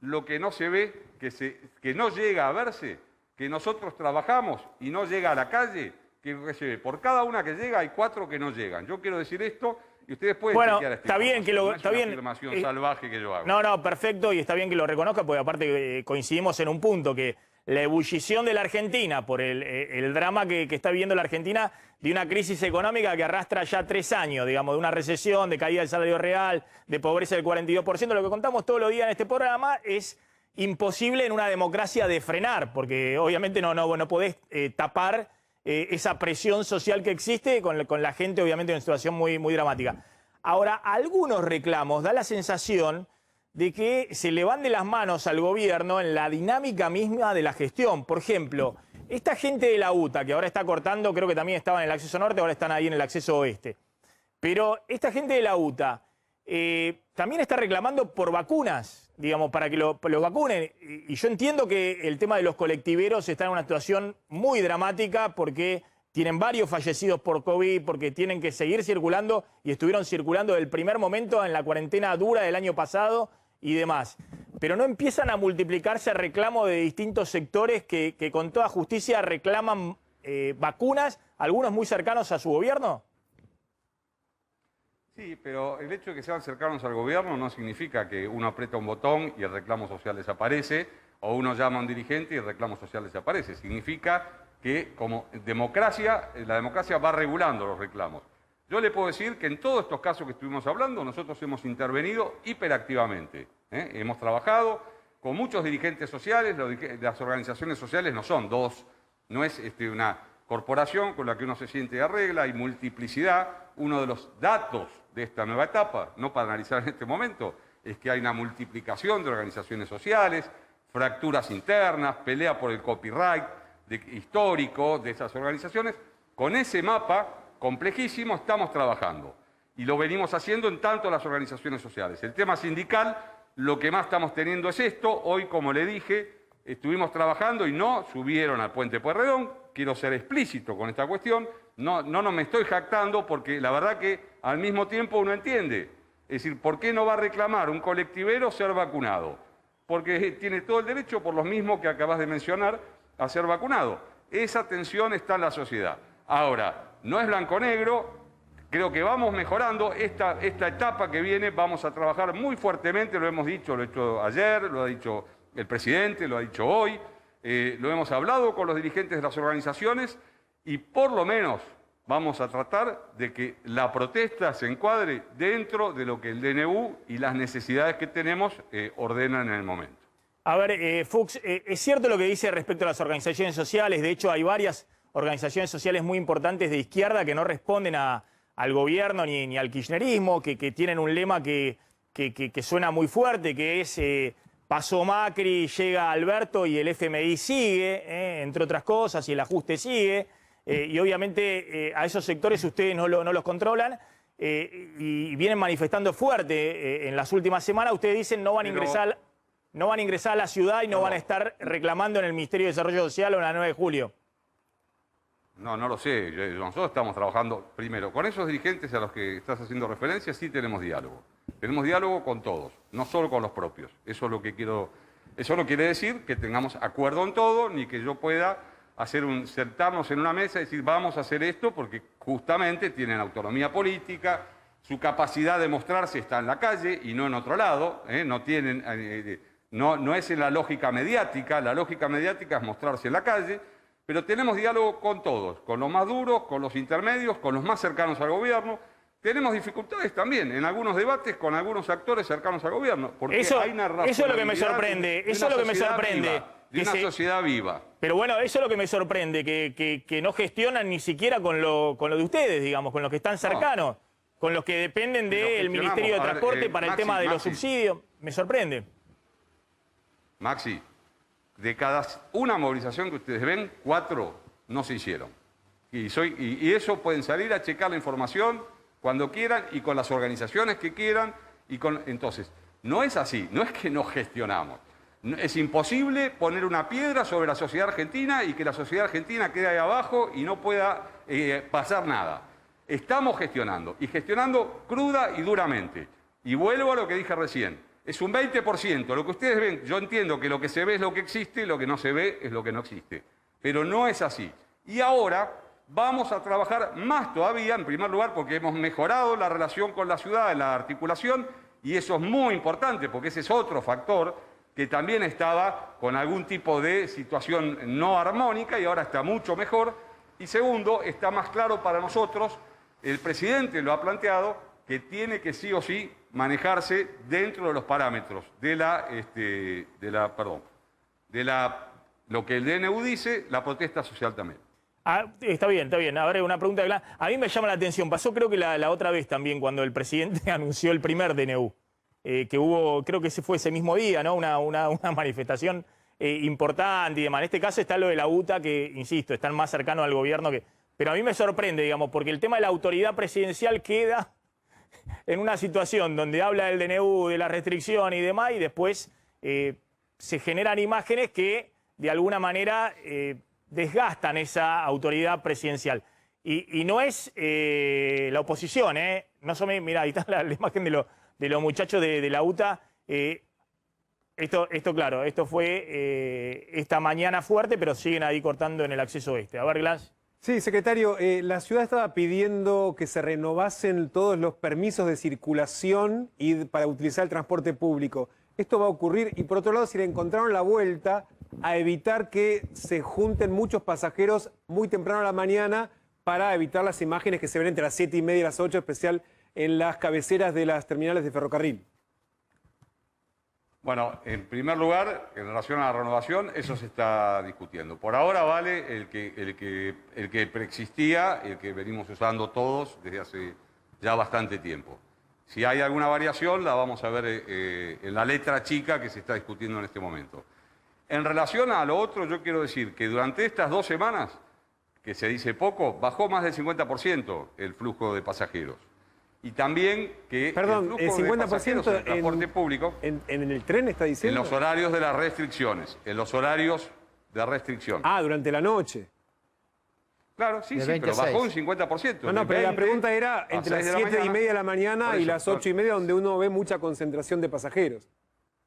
lo que no se ve, que no llega a verse, que nosotros trabajamos y no llega a la calle, que se ve. Por cada una que llega hay 4 que no llegan. Yo quiero decir esto y ustedes pueden chequear esta está bien que lo no es está una bien. afirmación salvaje que yo hago. No, perfecto, y está bien que lo reconozca, porque aparte coincidimos en un punto, que la ebullición de la Argentina por el drama que está viviendo la Argentina, de una crisis económica que arrastra ya 3 años, digamos, de una recesión, de caída del salario real, de pobreza del 42%, lo que contamos todos los días en este programa es imposible en una democracia de frenar, porque obviamente no podés tapar esa presión social que existe con la gente, obviamente, en una situación muy, muy dramática. Ahora, algunos reclamos, da la sensación de que se le van de las manos al gobierno en la dinámica misma de la gestión. Por ejemplo, esta gente de la UTA, que ahora está cortando, creo que también estaba en el acceso norte, ahora están ahí en el acceso oeste. Pero esta gente de la UTA también está reclamando por vacunas, digamos, para que lo vacunen. Y yo entiendo que el tema de los colectiveros está en una situación muy dramática porque tienen varios fallecidos por COVID, porque tienen que seguir circulando y estuvieron circulando desde el primer momento en la cuarentena dura del año pasado y demás. Pero no empiezan a multiplicarse reclamos de distintos sectores que con toda justicia reclaman vacunas, algunos muy cercanos a su gobierno. Sí, pero el hecho de que sean cercanos al gobierno no significa que uno aprieta un botón y el reclamo social desaparece, o uno llama a un dirigente y el reclamo social desaparece. Significa que como democracia, la democracia va regulando los reclamos. Yo le puedo decir que en todos estos casos que estuvimos hablando, nosotros hemos intervenido hiperactivamente. Hemos trabajado con muchos dirigentes sociales, las organizaciones sociales no son 2, no es una corporación con la que uno se siente de arregla, hay multiplicidad. Uno de los datos de esta nueva etapa, no para analizar en este momento, es que hay una multiplicación de organizaciones sociales, fracturas internas, pelea por el copyright histórico de esas organizaciones. Con ese mapa complejísimo estamos trabajando y lo venimos haciendo en tanto las organizaciones sociales. El tema sindical, lo que más estamos teniendo es esto. Hoy, como le dije, estuvimos trabajando y no subieron al puente Pueyrredón. Quiero ser explícito con esta cuestión. No me estoy jactando porque la verdad que al mismo tiempo uno entiende. Es decir, ¿por qué no va a reclamar un colectivero ser vacunado? Porque tiene todo el derecho, por los mismos que acabas de mencionar, a ser vacunado. Esa tensión está en la sociedad. Ahora, no es blanco-negro, creo que vamos mejorando. Esta etapa que viene vamos a trabajar muy fuertemente, lo hemos dicho, lo he hecho ayer, lo ha dicho el presidente, lo ha dicho hoy, lo hemos hablado con los dirigentes de las organizaciones y por lo menos vamos a tratar de que la protesta se encuadre dentro de lo que el DNU y las necesidades que tenemos ordenan en el momento. A ver, Fuchs, es cierto lo que dice respecto a las organizaciones sociales. De hecho, hay varias organizaciones sociales muy importantes de izquierda que no responden al gobierno ni al kirchnerismo, que tienen un lema que suena muy fuerte, que es pasó Macri, llega Alberto y el FMI sigue, entre otras cosas, y el ajuste sigue. Y obviamente a esos sectores ustedes no los controlan y vienen manifestando fuerte. En las últimas semanas ustedes dicen no van a ingresar a la ciudad y no van a estar reclamando en el Ministerio de Desarrollo Social o en la 9 de julio. No lo sé. Nosotros estamos trabajando, primero, con esos dirigentes a los que estás haciendo referencia, sí tenemos diálogo. Tenemos diálogo con todos, no solo con los propios. Eso no quiere decir que tengamos acuerdo en todo, ni que yo pueda sentarnos en una mesa y decir vamos a hacer esto, porque justamente tienen autonomía política, su capacidad de mostrarse está en la calle y no en otro lado, no es en la lógica mediática es mostrarse en la calle. Pero tenemos diálogo con todos, con los más duros, con los intermedios, con los más cercanos al gobierno. Tenemos dificultades también en algunos debates con algunos actores cercanos al gobierno. Porque hay una eso es lo que me sorprende. Eso es lo que me sorprende. De una sociedad viva. Pero bueno, eso es lo que me sorprende, que no gestionan ni siquiera con lo de ustedes, digamos, con los que están cercanos, con los que dependen del Ministerio de Transporte para el tema de los subsidios. Me sorprende. Maxi, de cada una movilización que ustedes ven, 4 no se hicieron. Y eso pueden salir a checar la información cuando quieran y con las organizaciones que quieran. Entonces, no es así, no es que no gestionamos. Es imposible poner una piedra sobre la sociedad argentina y que la sociedad argentina quede ahí abajo y no pueda pasar nada. Estamos gestionando, y gestionando cruda y duramente. Y vuelvo a lo que dije recién. Es un 20%. Lo que ustedes ven, yo entiendo que lo que se ve es lo que existe y lo que no se ve es lo que no existe. Pero no es así. Y ahora vamos a trabajar más todavía, en primer lugar, porque hemos mejorado la relación con la ciudad, en la articulación, y eso es muy importante, porque ese es otro factor que también estaba con algún tipo de situación no armónica y ahora está mucho mejor. Y segundo, está más claro para nosotros, el presidente lo ha planteado, que tiene que sí o sí manejarse dentro de los parámetros de lo que el DNU dice, la protesta social también. Está bien, está bien. A ver, una pregunta de a mí me llama la atención. Pasó creo que la otra vez también cuando el presidente anunció el primer DNU. Que hubo, creo que fue ese mismo día, ¿no? Una manifestación importante y demás. En este caso está lo de la UTA, que, insisto, están más cercanos al gobierno que... Pero a mí me sorprende, digamos, porque el tema de la autoridad presidencial queda en una situación donde habla del DNU, de la restricción y demás, y después se generan imágenes que, de alguna manera, desgastan esa autoridad presidencial. Y no es la oposición, ¿eh? No son, mirá, ahí está la imagen de los muchachos de la UTA. Esto claro, esto fue esta mañana fuerte, pero siguen ahí cortando en el acceso este. A ver, Glass. Sí, secretario, la ciudad estaba pidiendo que se renovasen todos los permisos de circulación y para utilizar el transporte público. Esto va a ocurrir y por otro lado, si le encontraron la vuelta a evitar que se junten muchos pasajeros muy temprano a la mañana para evitar las imágenes que se ven entre las 7:30 y las 8, especial en las cabeceras de las terminales de ferrocarril. Bueno, en primer lugar, en relación a la renovación, eso se está discutiendo. Por ahora vale el que preexistía, el que venimos usando todos desde hace ya bastante tiempo. Si hay alguna variación, la vamos a ver en la letra chica que se está discutiendo en este momento. En relación a lo otro, yo quiero decir que durante estas 2 semanas, que se dice poco, bajó más del 50% el flujo de pasajeros. Y también que perdón, el flujo 50% de pasajeros en el transporte público... ¿En el tren está diciendo? En los horarios de las restricciones, en los horarios de restricción. Ah, durante la noche. Claro, sí, De sí, 20 pero a bajó un 6. 50%. No, pero la 20 pregunta era a entre las 6 de la 7:30 de la mañana mañana y Por las eso, 8:30, donde uno ve mucha concentración de pasajeros.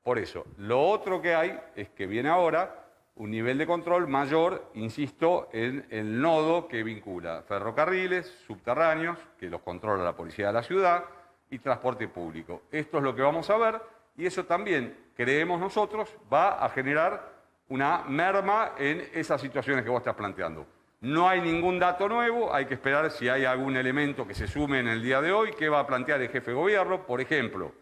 Por eso, lo otro que hay es que viene ahora un nivel de control mayor, insisto, en el nodo que vincula ferrocarriles, subterráneos, que los controla la policía de la ciudad, y transporte público. Esto es lo que vamos a ver y eso también, creemos nosotros, va a generar una merma en esas situaciones que vos estás planteando. No hay ningún dato nuevo, hay que esperar si hay algún elemento que se sume en el día de hoy, que va a plantear el jefe de gobierno. Por ejemplo,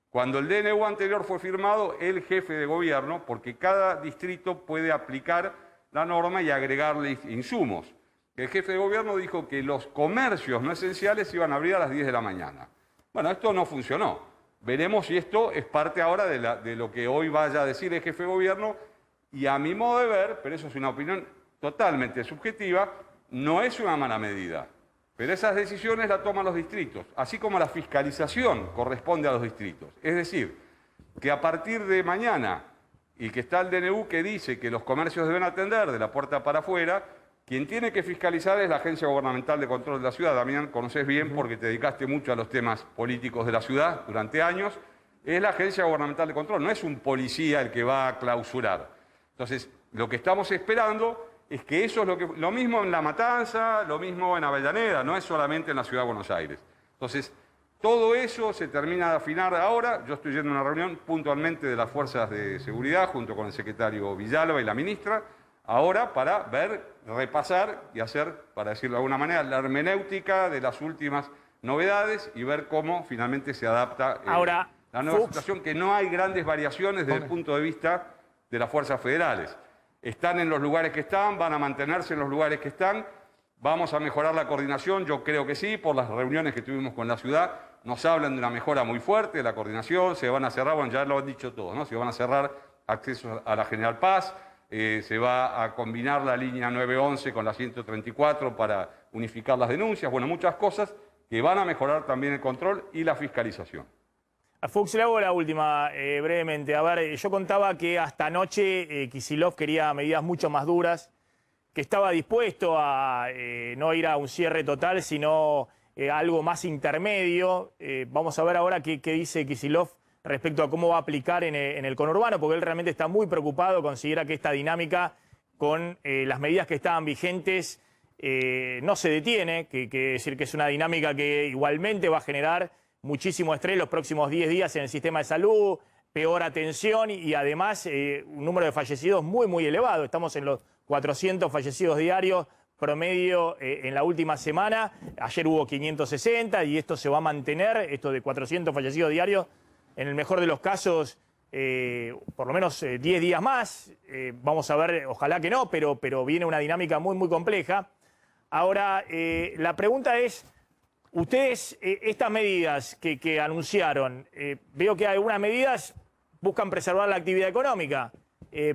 cuando el DNU anterior fue firmado, el jefe de gobierno, porque cada distrito puede aplicar la norma y agregarle insumos. El jefe de gobierno dijo que los comercios no esenciales iban a abrir a las 10 de la mañana. Bueno, esto no funcionó. Veremos si esto es parte ahora de lo que hoy vaya a decir el jefe de gobierno. Y a mi modo de ver, pero eso es una opinión totalmente subjetiva, no es una mala medida. Pero esas decisiones las toman los distritos, así como la fiscalización corresponde a los distritos. Es decir, que a partir de mañana, y que está el DNU que dice que los comercios deben atender de la puerta para afuera, quien tiene que fiscalizar es la Agencia Gubernamental de Control de la Ciudad. Damián, conoces bien porque te dedicaste mucho a los temas políticos de la ciudad durante años. Es la Agencia Gubernamental de Control, no es un policía el que va a clausurar. Entonces, lo que estamos esperando es que eso es lo mismo en La Matanza, lo mismo en Avellaneda, no es solamente en la Ciudad de Buenos Aires. Entonces, todo eso se termina de afinar ahora. Yo estoy yendo a una reunión puntualmente de las Fuerzas de Seguridad junto con el secretario Villalba y la ministra, ahora para ver, repasar y hacer, para decirlo de alguna manera, la hermenéutica de las últimas novedades y ver cómo finalmente se adapta la nueva situación, que no hay grandes variaciones desde el punto de vista de las fuerzas federales. Están en los lugares que están, van a mantenerse en los lugares que están, vamos a mejorar la coordinación, yo creo que sí, por las reuniones que tuvimos con la ciudad, nos hablan de una mejora muy fuerte de la coordinación, se van a cerrar, bueno, ya lo han dicho todos, ¿no? Se van a cerrar accesos a la General Paz, se va a combinar la línea 911 con la 134 para unificar las denuncias, bueno, muchas cosas que van a mejorar también el control y la fiscalización. A Fuchs le hago la última, brevemente. A ver, yo contaba que hasta anoche Kicillof quería medidas mucho más duras, que estaba dispuesto a no ir a un cierre total, sino algo más intermedio. Vamos a ver ahora qué dice Kicillof respecto a cómo va a aplicar en el conurbano, porque él realmente está muy preocupado, considera que esta dinámica con las medidas que estaban vigentes no se detiene, que decir que es una dinámica que igualmente va a generar muchísimo estrés los próximos 10 días en el sistema de salud, peor atención y además un número de fallecidos muy, muy elevado. Estamos en los 400 fallecidos diarios promedio en la última semana. Ayer hubo 560 y esto se va a mantener, esto de 400 fallecidos diarios, en el mejor de los casos, por lo menos 10 días más. Vamos a ver, ojalá que no, pero viene una dinámica muy, muy compleja. Ahora, la pregunta es, ustedes, estas medidas que anunciaron, veo que algunas medidas buscan preservar la actividad económica,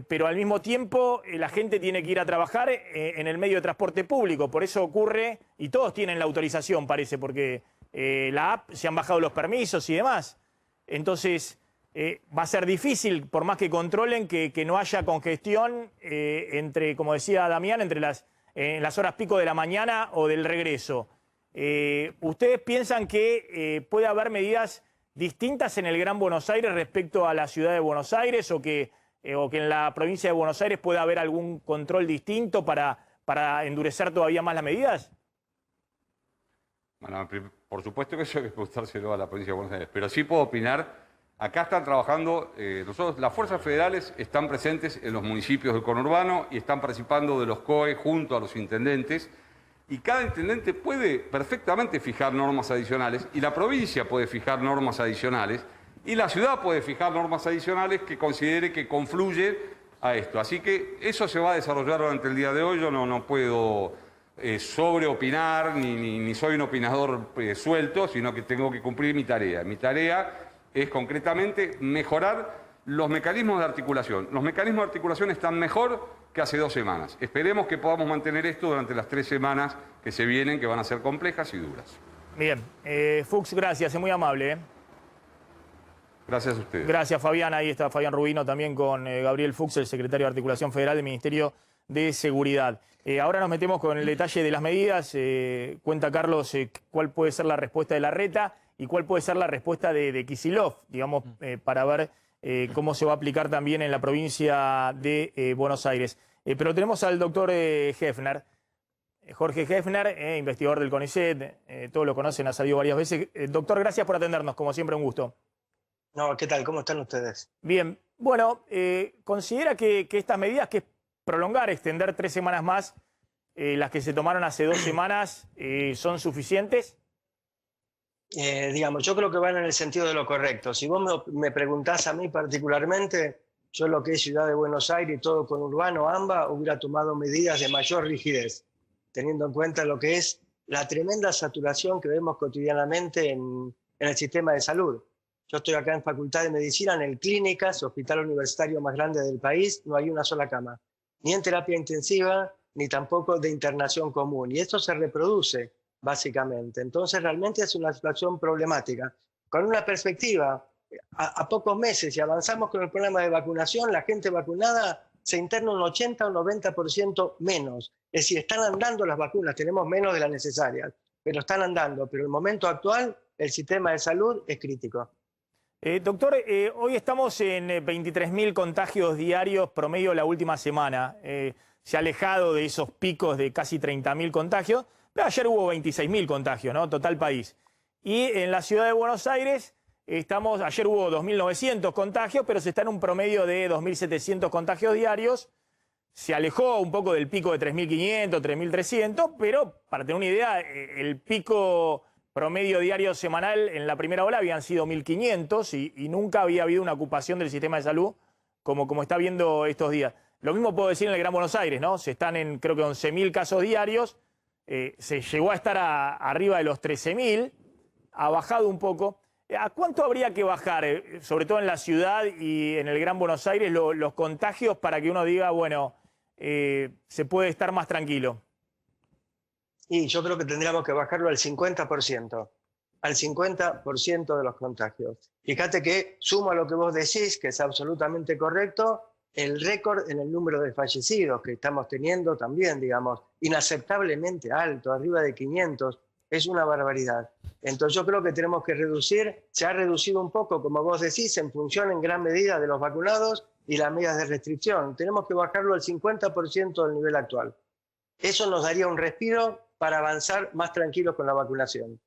pero al mismo tiempo la gente tiene que ir a trabajar en el medio de transporte público. Por eso ocurre, y todos tienen la autorización, parece, porque la app se han bajado los permisos y demás. Entonces, va a ser difícil, por más que controlen, que no haya congestión entre, como decía Damián, entre las horas pico de la mañana o del regreso. ¿Ustedes piensan que puede haber medidas distintas en el Gran Buenos Aires respecto a la ciudad de Buenos Aires o que en la provincia de Buenos Aires pueda haber algún control distinto para endurecer todavía más las medidas? Bueno, por supuesto que eso hay que preguntárselo a la provincia de Buenos Aires, pero sí puedo opinar. Acá están trabajando, las fuerzas federales están presentes en los municipios del conurbano y están participando de los COE junto a los intendentes, y cada intendente puede perfectamente fijar normas adicionales, y la provincia puede fijar normas adicionales, y la ciudad puede fijar normas adicionales que considere que confluye a esto. Así que eso se va a desarrollar durante el día de hoy. Yo no puedo sobreopinar, ni soy un opinador suelto, sino que tengo que cumplir mi tarea. Mi tarea es concretamente mejorar los mecanismos de articulación. Los mecanismos de articulación están mejor que hace 2 semanas. Esperemos que podamos mantener esto durante las 3 semanas que se vienen, que van a ser complejas y duras. Bien. Fuchs, gracias, es muy amable. Gracias a ustedes. Gracias, Fabián. Ahí está Fabián Rubino también con Gabriel Fuchs, el secretario de Articulación Federal del Ministerio de Seguridad. Ahora nos metemos con el detalle de las medidas. Cuenta Carlos cuál puede ser la respuesta de Larreta y cuál puede ser la respuesta de Kicillof, digamos, para ver cómo se va a aplicar también en la provincia de Buenos Aires. Pero tenemos al doctor Hefner, Jorge Hefner, investigador del CONICET, todos lo conocen, ha salido varias veces. Doctor, gracias por atendernos, como siempre, un gusto. No, ¿qué tal? ¿Cómo están ustedes? Bien, bueno, ¿considera que estas medidas, que es prolongar, extender 3 semanas más, las que se tomaron hace 2 semanas, son suficientes? Digamos, yo creo que van en el sentido de lo correcto. Si vos me preguntás a mí particularmente, yo lo que es Ciudad de Buenos Aires y todo conurbano, AMBA, hubiera tomado medidas de mayor rigidez, teniendo en cuenta lo que es la tremenda saturación que vemos cotidianamente en el sistema de salud. Yo estoy acá en Facultad de Medicina, en el Clínicas, hospital universitario más grande del país, no hay una sola cama, ni en terapia intensiva, ni tampoco de internación común. Y esto se reproduce, básicamente. Entonces, realmente es una situación problemática. Con una perspectiva, a pocos meses, si avanzamos con el problema de vacunación, la gente vacunada se interna un 80 o 90% menos. Es decir, están andando las vacunas, tenemos menos de las necesarias, pero están andando. Pero en el momento actual, el sistema de salud es crítico. Doctor, hoy estamos en 23.000 contagios diarios promedio la última semana. Se ha alejado de esos picos de casi 30.000 contagios, pero ayer hubo 26.000 contagios, ¿no? Total país. Y en la ciudad de Buenos Aires, ayer hubo 2.900 contagios, pero se está en un promedio de 2.700 contagios diarios. Se alejó un poco del pico de 3.500, 3.300, pero para tener una idea, el pico promedio diario semanal en la primera ola habían sido 1.500 y nunca había habido una ocupación del sistema de salud como está viendo estos días. Lo mismo puedo decir en el Gran Buenos Aires, ¿no? Se están en, creo que 11.000 casos diarios, se llegó a estar arriba de los 13.000, ha bajado un poco. ¿A cuánto habría que bajar, sobre todo en la ciudad y en el Gran Buenos Aires, los contagios para que uno diga, bueno, se puede estar más tranquilo? Y yo creo que tendríamos que bajarlo al 50%. Al 50% de los contagios. Fíjate que, sumo a lo que vos decís, que es absolutamente correcto, el récord en el número de fallecidos que estamos teniendo también, digamos, inaceptablemente alto, arriba de 500, es una barbaridad. Entonces yo creo que tenemos que reducir, se ha reducido un poco, como vos decís, en función en gran medida de los vacunados y las medidas de restricción. Tenemos que bajarlo al 50% del nivel actual. Eso nos daría un respiro para avanzar más tranquilos con la vacunación.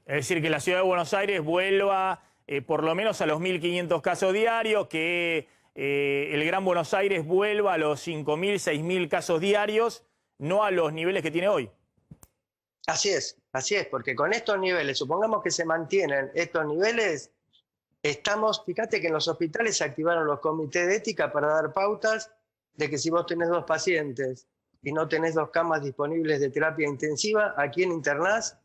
Es decir, que la ciudad de Buenos Aires vuelva por lo menos a los 1.500 casos diarios, que el Gran Buenos Aires vuelva a los 5.000, 6.000 casos diarios, no a los niveles que tiene hoy. Así es, porque con estos niveles, supongamos que se mantienen estos niveles, fíjate que en los hospitales se activaron los comités de ética para dar pautas de que si vos tenés 2 pacientes y no tenés 2 camas disponibles de terapia intensiva, ¿a quién internás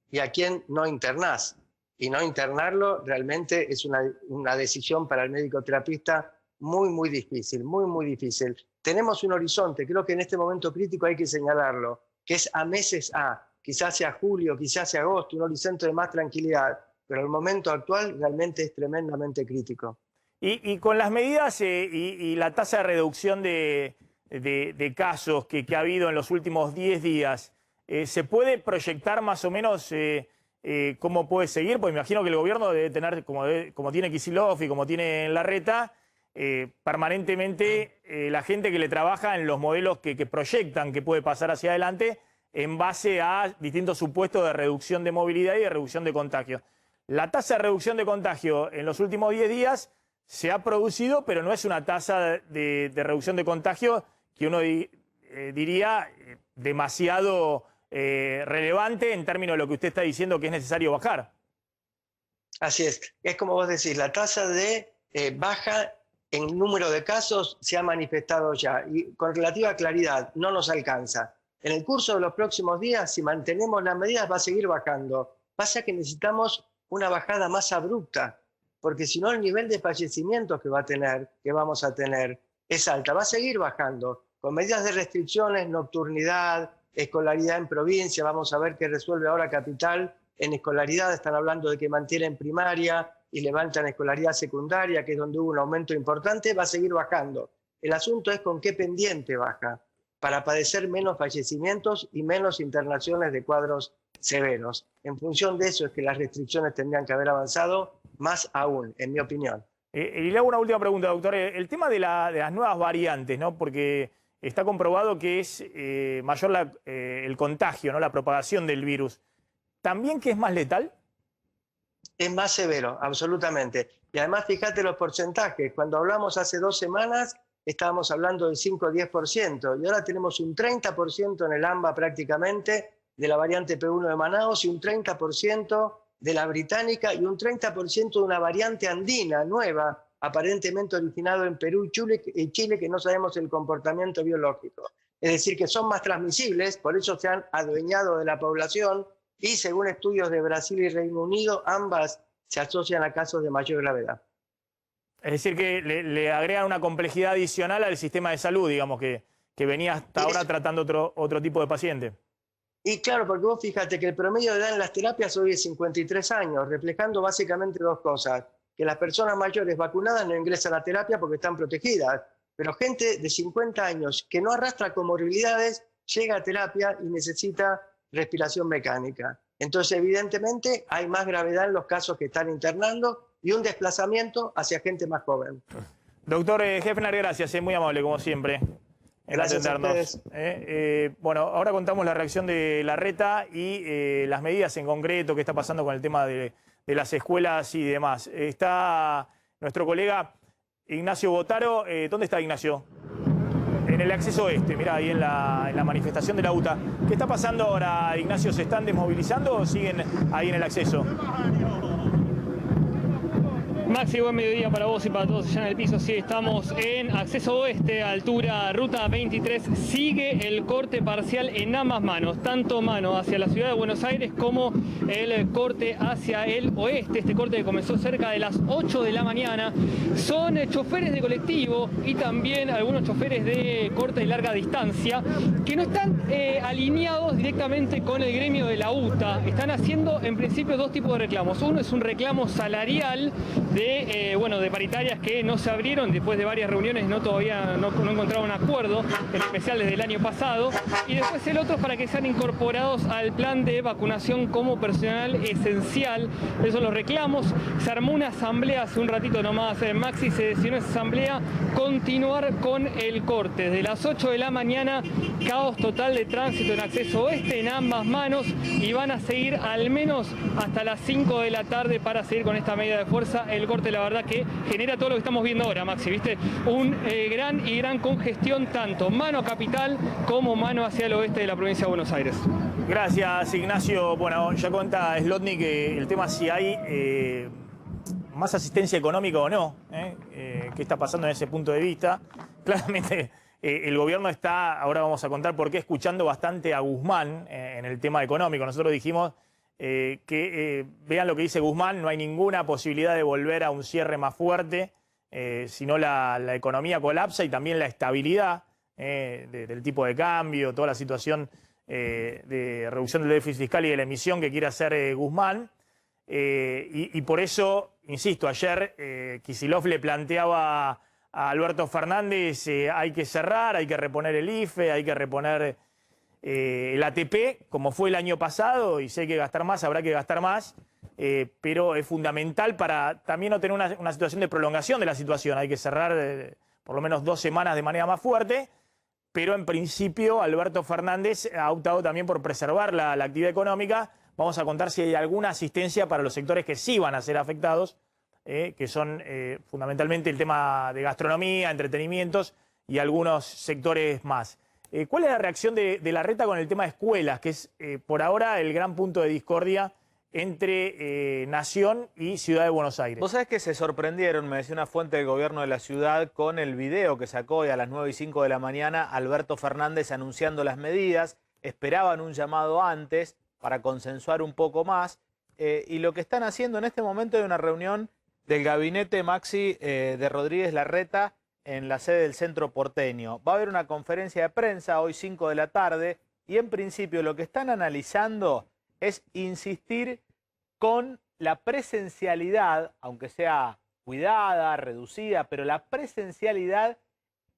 y a quién no internás? Y no internarlo realmente es una decisión para el médico terapista muy, muy difícil, muy, muy difícil. Tenemos un horizonte, creo que en este momento crítico hay que señalarlo, que es a meses quizás sea julio, quizás sea agosto, un horizonte de más tranquilidad, pero el momento actual realmente es tremendamente crítico. Y con las medidas y la tasa de reducción de casos que ha habido en los últimos 10 días, ¿se puede proyectar más o menos cómo puede seguir? Pues me imagino que el gobierno debe tener, como tiene Kicillof y como tiene Larreta, permanentemente la gente que le trabaja en los modelos que proyectan que puede pasar hacia adelante en base a distintos supuestos de reducción de movilidad y de reducción de contagio. La tasa de reducción de contagio en los últimos 10 días se ha producido, pero no es una tasa de reducción de contagio que uno diría demasiado relevante en términos de lo que usted está diciendo que es necesario bajar. Así es como vos decís, la tasa de baja en número de casos se ha manifestado ya y con relativa claridad no nos alcanza. En el curso de los próximos días, si mantenemos las medidas, va a seguir bajando. Pasa que necesitamos una bajada más abrupta, porque si no el nivel de fallecimientos que vamos a tener, es alta. Va a seguir bajando, con medidas de restricciones, nocturnidad, escolaridad en provincia. Vamos a ver qué resuelve ahora Capital. En escolaridad están hablando de que mantienen primaria y levantan escolaridad secundaria, que es donde hubo un aumento importante. Va a seguir bajando. El asunto es con qué pendiente baja, para padecer menos fallecimientos y menos internaciones de cuadros severos. En función de eso es que las restricciones tendrían que haber avanzado más aún, en mi opinión. Y le hago una última pregunta, doctor. El tema de las nuevas variantes, ¿no? Porque está comprobado que es mayor el contagio, ¿no? La propagación del virus. ¿También que es más letal? Es más severo, absolutamente. Y además, fíjate los porcentajes. Cuando hablamos hace 2 semanas, estábamos hablando del 5 o 10%, y ahora tenemos un 30% en el AMBA prácticamente de la variante P1 de Manaos y un 30% de la británica y un 30% de una variante andina nueva, aparentemente originado en Perú y Chile, que no sabemos el comportamiento biológico. Es decir, que son más transmisibles, por eso se han adueñado de la población y según estudios de Brasil y Reino Unido, ambas se asocian a casos de mayor gravedad. Es decir, que le agregan una complejidad adicional al sistema de salud, digamos, que venía hasta ahora tratando otro tipo de paciente. Y claro, porque vos fíjate que el promedio de edad en las terapias hoy es 53 años, reflejando básicamente 2 cosas. Que las personas mayores vacunadas no ingresan a terapia porque están protegidas, pero gente de 50 años que no arrastra comorbilidades llega a terapia y necesita respiración mecánica. Entonces, evidentemente, hay más gravedad en los casos que están internando y un desplazamiento hacia gente más joven. Doctor Hefner, gracias, muy amable como siempre en gracias atendernos. Bueno, ahora contamos la reacción de Larreta y las medidas en concreto que está pasando con el tema de las escuelas y demás. Está nuestro colega Ignacio Botaro. ¿Dónde está Ignacio? En el acceso oeste, mirá, ahí en la manifestación de la UTA. ¿Qué está pasando ahora, Ignacio? ¿Se están desmovilizando o siguen ahí en el acceso? Maxi, buen mediodía para vos y para todos allá en el piso. Sí, estamos en acceso oeste, altura ruta 23. Sigue el corte parcial en ambas manos, tanto mano hacia la ciudad de Buenos Aires como el corte hacia el oeste. Este corte que comenzó cerca de las 8 de la mañana. Son choferes de colectivo y también algunos choferes de corta y larga distancia que no están alineados directamente con el gremio de la UTA. Están haciendo en principio dos tipos de reclamos. Uno es un reclamo salarial de paritarias que no se abrieron después de varias reuniones, todavía no encontraron un acuerdo, en especial desde el año pasado. Y después el otro es para que sean incorporados al plan de vacunación como personal esencial. Esos son los reclamos. Se armó una asamblea hace un ratito nomás, Maxi, se decidió en esa asamblea continuar con el corte. Desde las 8 de la mañana, caos total de tránsito en acceso oeste en ambas manos y van a seguir al menos hasta las 5 de la tarde para seguir con esta medida de fuerza. El corte, la verdad, que genera todo lo que estamos viendo ahora, Maxi, ¿viste? Gran congestión, tanto mano capital como mano hacia el oeste de la provincia de Buenos Aires. Gracias, Ignacio. Bueno, ya cuenta Slotnik que el tema si hay más asistencia económica o no, qué está pasando en ese punto de vista. Claramente el gobierno está, ahora vamos a contar por qué, escuchando bastante a Guzmán en el tema económico. Nosotros dijimos que vean lo que dice Guzmán, no hay ninguna posibilidad de volver a un cierre más fuerte, sino la economía colapsa y también la estabilidad del tipo de cambio, toda la situación de reducción del déficit fiscal y de la emisión que quiere hacer Guzmán. Y por eso, insisto, ayer Kicillof le planteaba a Alberto Fernández hay que cerrar, hay que reponer el IFE, hay que reponer el ATP, como fue el año pasado, y si hay que gastar más, habrá que gastar más, pero es fundamental para también no tener una situación de prolongación de la situación. Hay que cerrar por lo menos 2 semanas de manera más fuerte, pero en principio Alberto Fernández ha optado también por preservar la actividad económica. Vamos a contar si hay alguna asistencia para los sectores que sí van a ser afectados, que son fundamentalmente el tema de gastronomía, entretenimientos y algunos sectores más. ¿Cuál es la reacción de Larreta con el tema de escuelas, que es por ahora el gran punto de discordia entre Nación y Ciudad de Buenos Aires? Vos sabés que se sorprendieron, me decía una fuente del gobierno de la ciudad, con el video que sacó hoy a las 9:05 de la mañana Alberto Fernández anunciando las medidas. Esperaban un llamado antes para consensuar un poco más. Y lo que están haciendo en este momento es una reunión del gabinete, Maxi, de Rodríguez Larreta en la sede del Centro Porteño. Va a haber una conferencia de prensa hoy 5 de la tarde y en principio lo que están analizando es insistir con la presencialidad, aunque sea cuidada, reducida, pero la presencialidad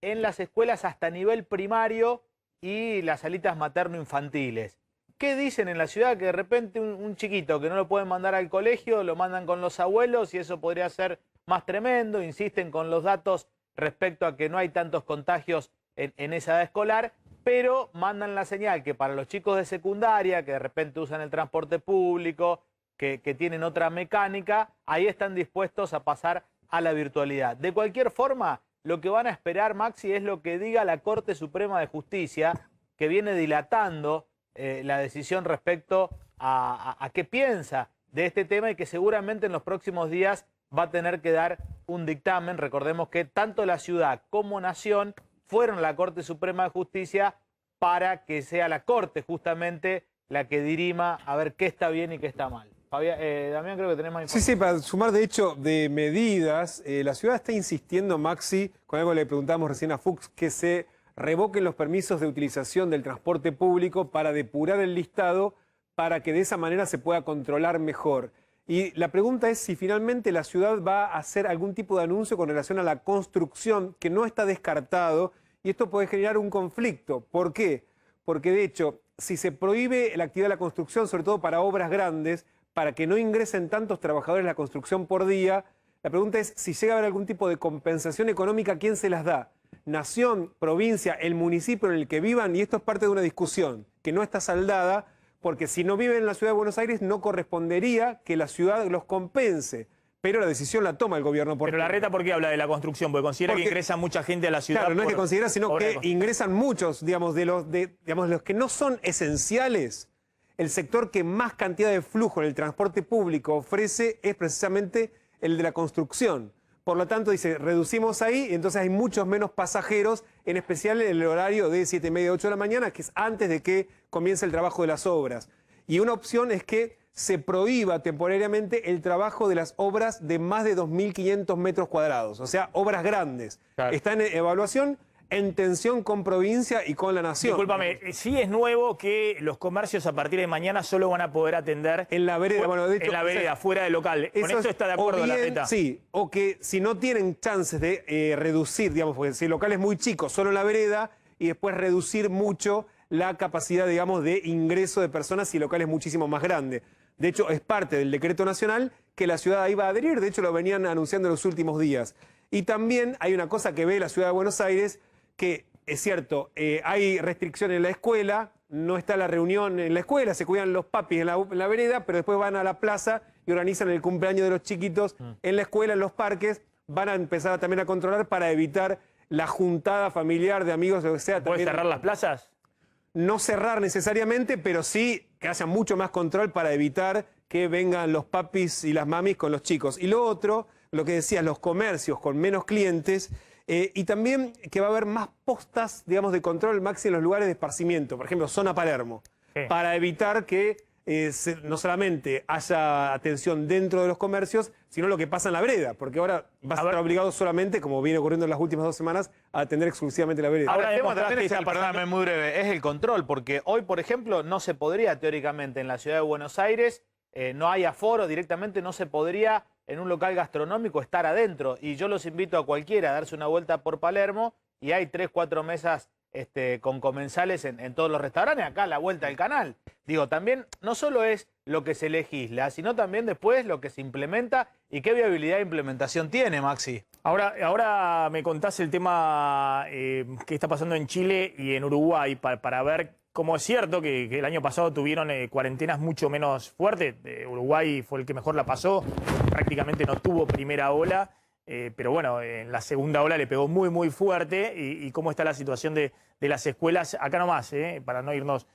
en las escuelas hasta nivel primario y las salitas materno-infantiles. ¿Qué dicen en la ciudad? Que de repente un chiquito que no lo pueden mandar al colegio, lo mandan con los abuelos y eso podría ser más tremendo. Insisten con los datos respecto a que no hay tantos contagios en esa edad escolar, pero mandan la señal que para los chicos de secundaria, que de repente usan el transporte público, que tienen otra mecánica, ahí están dispuestos a pasar a la virtualidad. De cualquier forma, lo que van a esperar, Maxi, es lo que diga la Corte Suprema de Justicia, que viene dilatando la decisión respecto a qué piensa de este tema y que seguramente en los próximos días va a tener que dar un dictamen. Recordemos que tanto la ciudad como Nación fueron a la Corte Suprema de Justicia para que sea la Corte justamente la que dirima a ver qué está bien y qué está mal. Damián, creo que tenés más información. Sí, para sumar de hecho de medidas, la ciudad está insistiendo, Maxi, con algo que le preguntamos recién a Fuchs, que se revoquen los permisos de utilización del transporte público para depurar el listado, para que de esa manera se pueda controlar mejor. Y la pregunta es si finalmente la ciudad va a hacer algún tipo de anuncio con relación a la construcción, que no está descartado, y esto puede generar un conflicto. ¿Por qué? Porque de hecho, si se prohíbe la actividad de la construcción, sobre todo para obras grandes, para que no ingresen tantos trabajadores en la construcción por día, la pregunta es si llega a haber algún tipo de compensación económica, ¿quién se las da? Nación, provincia, el municipio en el que vivan, y esto es parte de una discusión que no está saldada, porque si no viven en la ciudad de Buenos Aires no correspondería que la ciudad los compense, pero la decisión la toma el gobierno. Pero Larreta, ¿por qué habla de la construcción? Porque considera que ingresa mucha gente a la ciudad. Claro, no es que considera, sino que ingresan muchos, digamos, los que no son esenciales. El sector que más cantidad de flujo en el transporte público ofrece es precisamente el de la construcción. Por lo tanto, dice, reducimos ahí y entonces hay muchos menos pasajeros, en especial en el horario de 7:30, 8 de la mañana, que es antes de que comience el trabajo de las obras. Y una opción es que se prohíba temporariamente el trabajo de las obras de más de 2.500 metros cuadrados, o sea, obras grandes. Claro. Está en evaluación, en tensión con provincia y con la nación. Discúlpame, sí es nuevo que los comercios a partir de mañana solo van a poder atender en la vereda, bueno, de hecho, en la vereda, fuera del local. ¿Con esto está de acuerdo la reta? Sí, o que si no tienen chances de reducir, digamos, porque si el local es muy chico, solo en la vereda, y después reducir mucho la capacidad, digamos, de ingreso de personas si el local es muchísimo más grande. De hecho, es parte del decreto nacional que la ciudad iba a adherir, de hecho lo venían anunciando en los últimos días. Y también hay una cosa que ve la ciudad de Buenos Aires, que es cierto, hay restricciones en la escuela, no está la reunión en la escuela, se cuidan los papis en la vereda, pero después van a la plaza y organizan el cumpleaños de los chiquitos en la escuela, en los parques, van a empezar también a controlar para evitar la juntada familiar de amigos, lo que sea. ¿Puedes cerrar las plazas? No cerrar necesariamente, pero sí que haya mucho más control para evitar que vengan los papis y las mamis con los chicos. Y lo otro, lo que decías, los comercios con menos clientes, y también que va a haber más postas, digamos, de control máximo en los lugares de esparcimiento, por ejemplo, zona Palermo, para evitar que no solamente haya atención dentro de los comercios, sino lo que pasa en la vereda, porque ahora vas a estar obligado solamente, como viene ocurriendo en las últimas 2 semanas, a atender exclusivamente la vereda. Ahora, el tema también es perdóname, muy breve, es el control, porque hoy, por ejemplo, no se podría teóricamente en la ciudad de Buenos Aires, no hay aforo, directamente no se podría en un local gastronómico estar adentro. Y yo los invito a cualquiera a darse una vuelta por Palermo y hay 3, 4 mesas con comensales en todos los restaurantes, acá a la vuelta del canal. Digo, también no solo es lo que se legisla, sino también después lo que se implementa y qué viabilidad de implementación tiene, Maxi. Ahora me contás el tema que está pasando en Chile y en Uruguay para ver cómo es cierto que el año pasado tuvieron cuarentenas mucho menos fuertes. Uruguay fue el que mejor la pasó, prácticamente no tuvo primera ola. Pero bueno, en la segunda ola le pegó muy, muy fuerte. Y cómo está la situación de las escuelas, acá nomás, para no irnos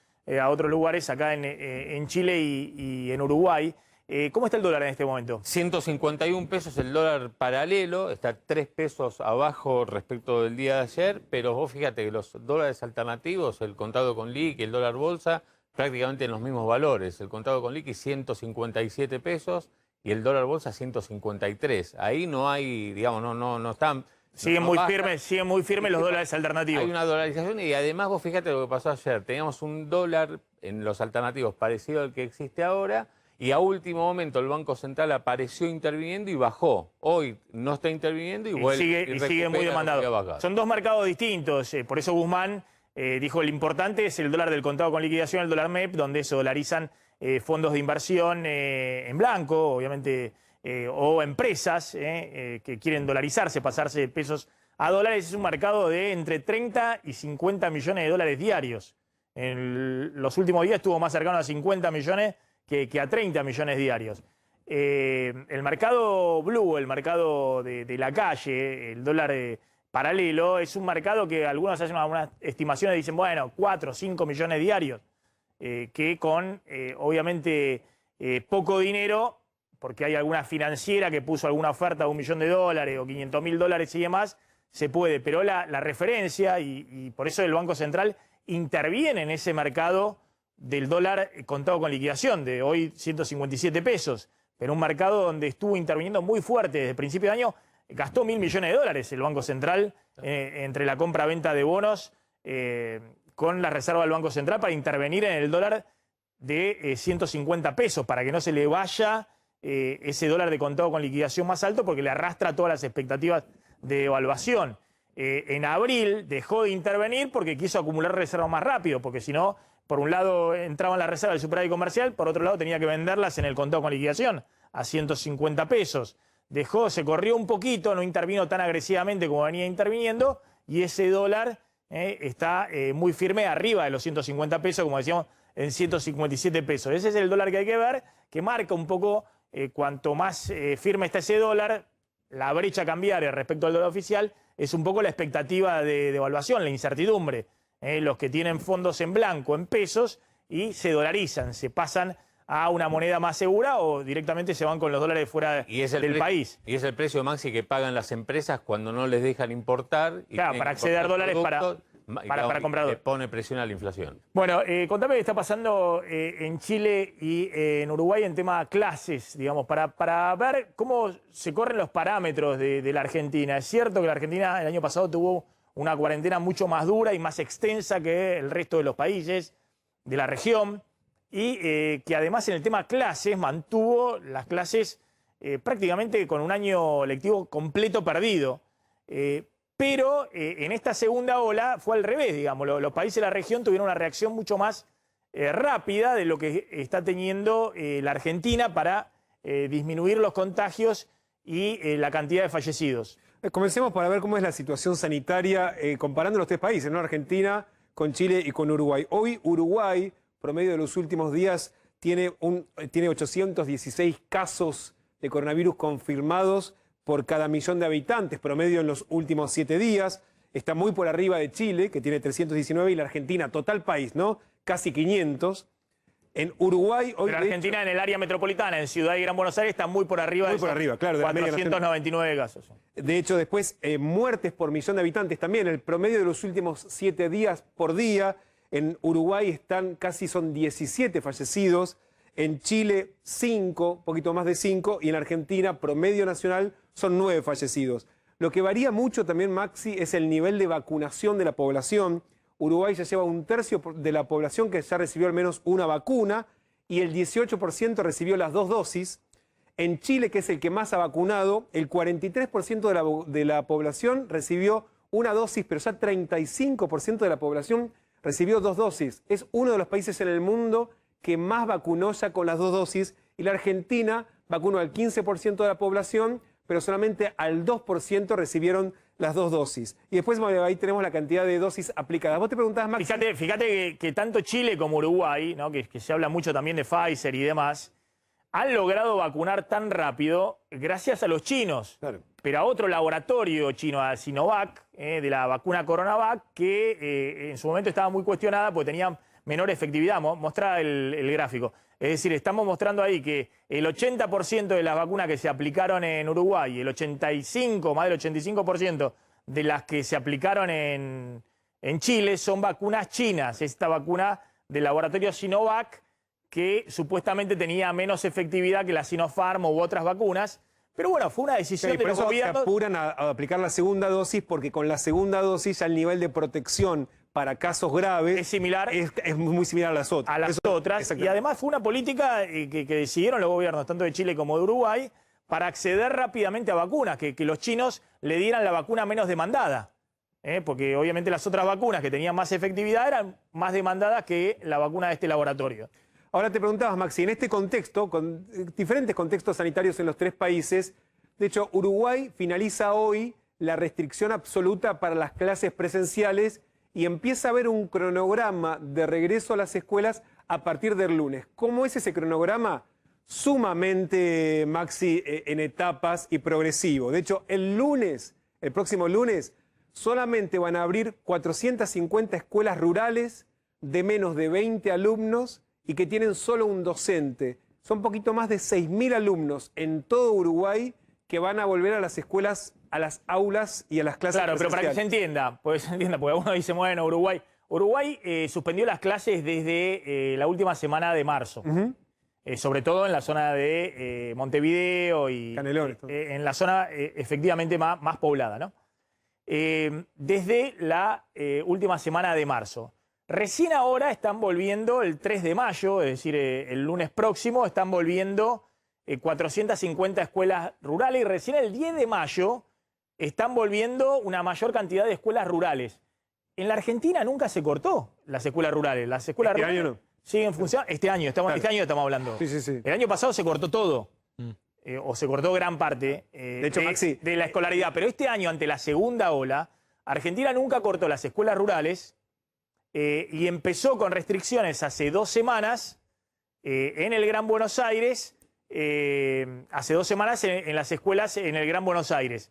a otros lugares, acá en Chile y en Uruguay. ¿Cómo está el dólar en este momento? 151 pesos el dólar paralelo, está 3 pesos abajo respecto del día de ayer, pero vos fíjate que los dólares alternativos, el contado con liqui y el dólar bolsa, prácticamente en los mismos valores. El contado con liqui 157 pesos. Y el dólar bolsa 153. Ahí no hay, digamos, no están... Siguen muy firmes los dólares alternativos. Hay una dolarización y además vos fíjate lo que pasó ayer. Teníamos un dólar en los alternativos parecido al que existe ahora y a último momento el Banco Central apareció interviniendo y bajó. Hoy no está interviniendo y vuelve y sigue muy demandado. Son dos mercados distintos. Por eso Guzmán dijo el importante es el dólar del contado con liquidación, el dólar MEP, donde se dolarizan fondos de inversión en blanco, obviamente, o empresas que quieren dolarizarse, pasarse de pesos a dólares. Es un mercado de entre 30 y 50 millones de dólares diarios. En los últimos días estuvo más cercano a 50 millones que a 30 millones diarios. El mercado blue, el mercado de la calle, el dólar paralelo, es un mercado que algunos hacen algunas estimaciones y dicen, bueno, 4 o 5 millones diarios. Que con, obviamente, poco dinero, porque hay alguna financiera que puso alguna oferta de $1 millón o $500.000 y demás, se puede. Pero la referencia, y por eso el Banco Central interviene en ese mercado del dólar contado con liquidación, de hoy 157 pesos, pero un mercado donde estuvo interviniendo muy fuerte desde el principio de año, gastó $1.000 millones el Banco Central entre la compra-venta de bonos, con la reserva del Banco Central para intervenir en el dólar de 150 pesos, para que no se le vaya ese dólar de contado con liquidación más alto, porque le arrastra todas las expectativas de evaluación. En abril dejó de intervenir porque quiso acumular reservas más rápido, porque si no, por un lado entraban las reservas del superávit comercial, por otro lado tenía que venderlas en el contado con liquidación a 150 pesos. Se corrió un poquito, no intervino tan agresivamente como venía interviniendo, y ese dólar está muy firme arriba de los 150 pesos, como decíamos, en 157 pesos. Ese es el dólar que hay que ver, que marca un poco, cuanto más firme está ese dólar, la brecha cambiaria respecto al dólar oficial, es un poco la expectativa de evaluación, la incertidumbre. Los que tienen fondos en blanco, en pesos, y se dolarizan, se pasan a una moneda más segura o directamente se van con los dólares fuera del país. Y es el precio, Maxi, que pagan las empresas cuando no les dejan importar. Y claro, para acceder a dólares para comprar dólares. Pone presión a la inflación. Bueno, contame qué está pasando en Chile y en Uruguay en tema clases, digamos, para ver cómo se corren los parámetros de la Argentina. Es cierto que la Argentina el año pasado tuvo una cuarentena mucho más dura y más extensa que el resto de los países de la región y que además en el tema clases mantuvo las clases prácticamente con un año lectivo completo perdido. Pero en esta segunda ola fue al revés, digamos. Los países de la región tuvieron una reacción mucho más rápida de lo que está teniendo la Argentina para disminuir los contagios y la cantidad de fallecidos. Comencemos para ver cómo es la situación sanitaria comparando los tres países, ¿no? Argentina con Chile y con Uruguay. Hoy Uruguay, promedio de los últimos días, tiene 816 casos de coronavirus confirmados por cada millón de habitantes, promedio en los últimos 7 días. Está muy por arriba de Chile, que tiene 319, y la Argentina, total país, ¿no? Casi 500. En Uruguay hoy... Pero Argentina en el área metropolitana, en Ciudad y Gran Buenos Aires, está muy por arriba de claro, de 499 casos. De hecho, después, muertes por millón de habitantes también. El promedio de los últimos 7 días por día, en Uruguay son 17 fallecidos. En Chile, 5, poquito más de 5. Y en Argentina, promedio nacional, son 9 fallecidos. Lo que varía mucho también, Maxi, es el nivel de vacunación de la población. Uruguay ya lleva 1/3 de la población que ya recibió al menos una vacuna y el 18% recibió las 2 dosis. En Chile, que es el que más ha vacunado, el 43% de la población recibió una dosis, pero ya 35% de la población recibió 2 dosis. Es uno de los países en el mundo que más vacunó ya con las 2 dosis, y la Argentina vacunó al 15% de la población, pero solamente al 2% recibieron las 2 dosis. Y después ahí tenemos la cantidad de dosis aplicadas. Vos te preguntabas, Max. Fíjate que tanto Chile como Uruguay, ¿no? que se habla mucho también de Pfizer y demás, han logrado vacunar tan rápido gracias a los chinos. Claro. Pero a otro laboratorio chino, a Sinovac, de la vacuna Coronavac, que en su momento estaba muy cuestionada porque tenía menor efectividad. Mostrá el gráfico. Es decir, estamos mostrando ahí que el 80% de las vacunas que se aplicaron en Uruguay, más del 85% de las que se aplicaron en Chile son vacunas chinas. Esta vacuna del laboratorio Sinovac, que supuestamente tenía menos efectividad que la Sinopharm u otras vacunas. Pero bueno, fue una decisión de los gobiernos. Se apuran a aplicar la segunda dosis porque con la segunda dosis ya el nivel de protección para casos graves es similar, es muy similar a las otras. Y además fue una política que decidieron los gobiernos, tanto de Chile como de Uruguay, para acceder rápidamente a vacunas, que los chinos le dieran la vacuna menos demandada. Porque obviamente las otras vacunas que tenían más efectividad eran más demandadas que la vacuna de este laboratorio. Ahora te preguntabas, Maxi, en este contexto, con diferentes contextos sanitarios en los tres países, de hecho, Uruguay finaliza hoy la restricción absoluta para las clases presenciales y empieza a haber un cronograma de regreso a las escuelas a partir del lunes. ¿Cómo es ese cronograma? Sumamente, Maxi, en etapas y progresivo. De hecho, el próximo lunes, solamente van a abrir 450 escuelas rurales de menos de 20 alumnos y que tienen solo un docente. Son poquito más de 6.000 alumnos en todo Uruguay que van a volver a las escuelas, a las aulas y a las clases presenciales. Pero para que se entienda, porque uno dice, bueno, Uruguay suspendió las clases desde la última semana de marzo. Sobre todo en la zona de Montevideo y Canelones, en la zona efectivamente más poblada, ¿no? Desde la última semana de marzo. Recién ahora están volviendo el 3 de mayo, es decir, el lunes próximo, están volviendo 450 escuelas rurales y recién el 10 de mayo están volviendo una mayor cantidad de escuelas rurales. En la Argentina nunca se cortó las escuelas rurales. Las escuelas rurales año no. Siguen funcionando. Este año estamos hablando. Sí. El año pasado se cortó todo. O se cortó gran parte de hecho, Maxi, de la escolaridad. Pero este año, ante la segunda ola, Argentina nunca cortó las escuelas rurales y empezó con restricciones hace 2 semanas en el Gran Buenos Aires, hace 2 semanas en las escuelas en el Gran Buenos Aires.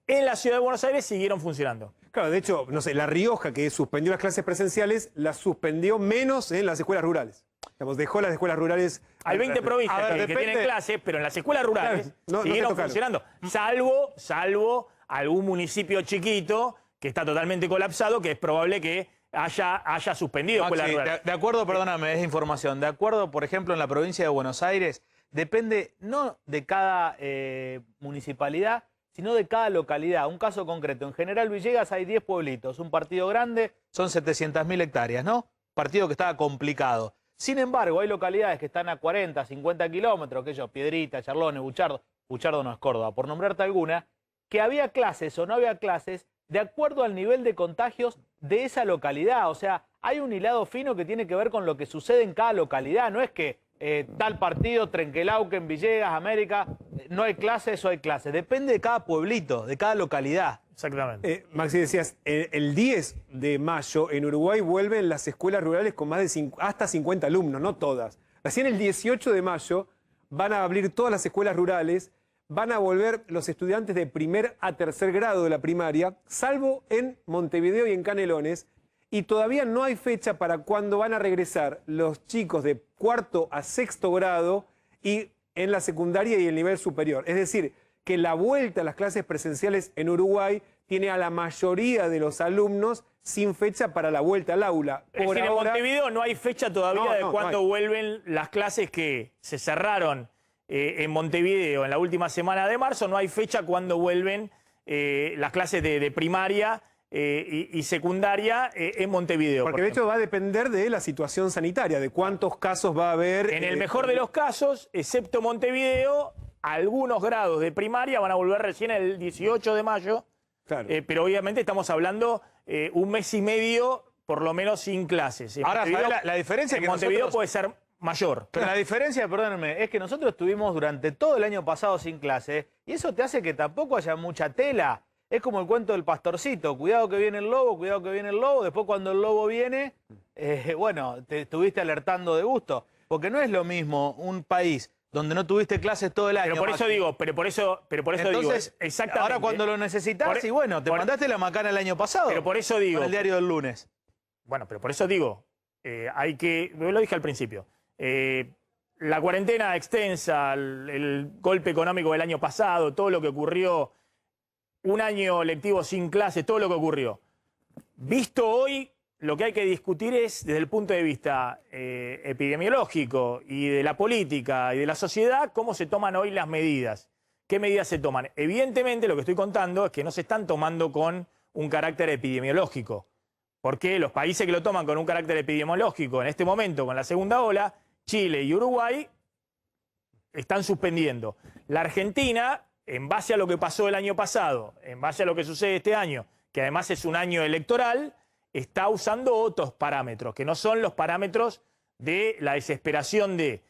En la Ciudad de Buenos Aires siguieron funcionando. Claro, de hecho, no sé, La Rioja, que suspendió las clases presenciales, las suspendió menos en las escuelas rurales. Digamos, dejó las escuelas rurales. Hay 20 provincias que tienen clases, pero en las escuelas rurales siguieron funcionando. Salvo algún municipio chiquito que está totalmente colapsado, que es probable que haya suspendido escuelas rurales. De acuerdo, perdóname, es información. De acuerdo, por ejemplo, en la provincia de Buenos Aires, depende no de cada municipalidad, sino de cada localidad. Un caso concreto. En General Villegas hay 10 pueblitos. Un partido grande son 700.000 hectáreas, ¿no? Partido que estaba complicado. Sin embargo, hay localidades que están a 40, 50 kilómetros, aquellos, Piedrita, Charlones, Buchardo no es Córdoba, por nombrarte alguna, que había clases o no había clases de acuerdo al nivel de contagios de esa localidad. O sea, hay un hilado fino que tiene que ver con lo que sucede en cada localidad. No es que tal partido, Trenquelauquen, Villegas, América, no hay clases o hay clases. Depende de cada pueblito, de cada localidad. Exactamente. Maxi, decías, el 10 de mayo en Uruguay vuelven las escuelas rurales con más de hasta 50 alumnos, no todas. Recién el 18 de mayo van a abrir todas las escuelas rurales, van a volver los estudiantes de primer a tercer grado de la primaria, salvo en Montevideo y en Canelones, y todavía no hay fecha para cuándo van a regresar los chicos de cuarto a sexto grado y en la secundaria y el nivel superior. Es decir, que la vuelta a las clases presenciales en Uruguay tiene a la mayoría de los alumnos sin fecha para la vuelta al aula. Por ahora, en Montevideo no hay fecha todavía de cuándo vuelven las clases que se cerraron en Montevideo en la última semana de marzo. No hay fecha cuándo vuelven las clases de primaria y secundaria en Montevideo. Porque de hecho va a depender de la situación sanitaria, de cuántos casos va a haber. En el mejor de los casos, excepto Montevideo, algunos grados de primaria van a volver recién el 18 de mayo, claro. Pero obviamente estamos hablando un mes y medio, por lo menos, sin clases. Ahora, la diferencia es que Montevideo puede ser mayor. Pero la diferencia, perdónenme, es que nosotros estuvimos durante todo el año pasado sin clases y eso te hace que tampoco haya mucha tela. Es como el cuento del pastorcito, cuidado que viene el lobo, cuidado que viene el lobo. Después cuando el lobo viene, bueno, te estuviste alertando de gusto. Porque no es lo mismo un país donde no tuviste clases todo el año. Pero por eso digo, entonces, exactamente. Ahora cuando lo necesitas, y bueno, te mandaste la macana el año pasado. Pero por eso digo. Con el diario del lunes. Bueno, pero por eso digo, hay que, lo dije al principio, la cuarentena extensa, el golpe económico del año pasado, todo lo que ocurrió, un año lectivo sin clases, todo lo que ocurrió. Visto hoy, lo que hay que discutir es, desde el punto de vista epidemiológico y de la política y de la sociedad, cómo se toman hoy las medidas. ¿Qué medidas se toman? Evidentemente, lo que estoy contando es que no se están tomando con un carácter epidemiológico. Porque los países que lo toman con un carácter epidemiológico en este momento, con la segunda ola, Chile y Uruguay, están suspendiendo. La Argentina, en base a lo que pasó el año pasado, en base a lo que sucede este año, que además es un año electoral, está usando otros parámetros, que no son los parámetros de la desesperación de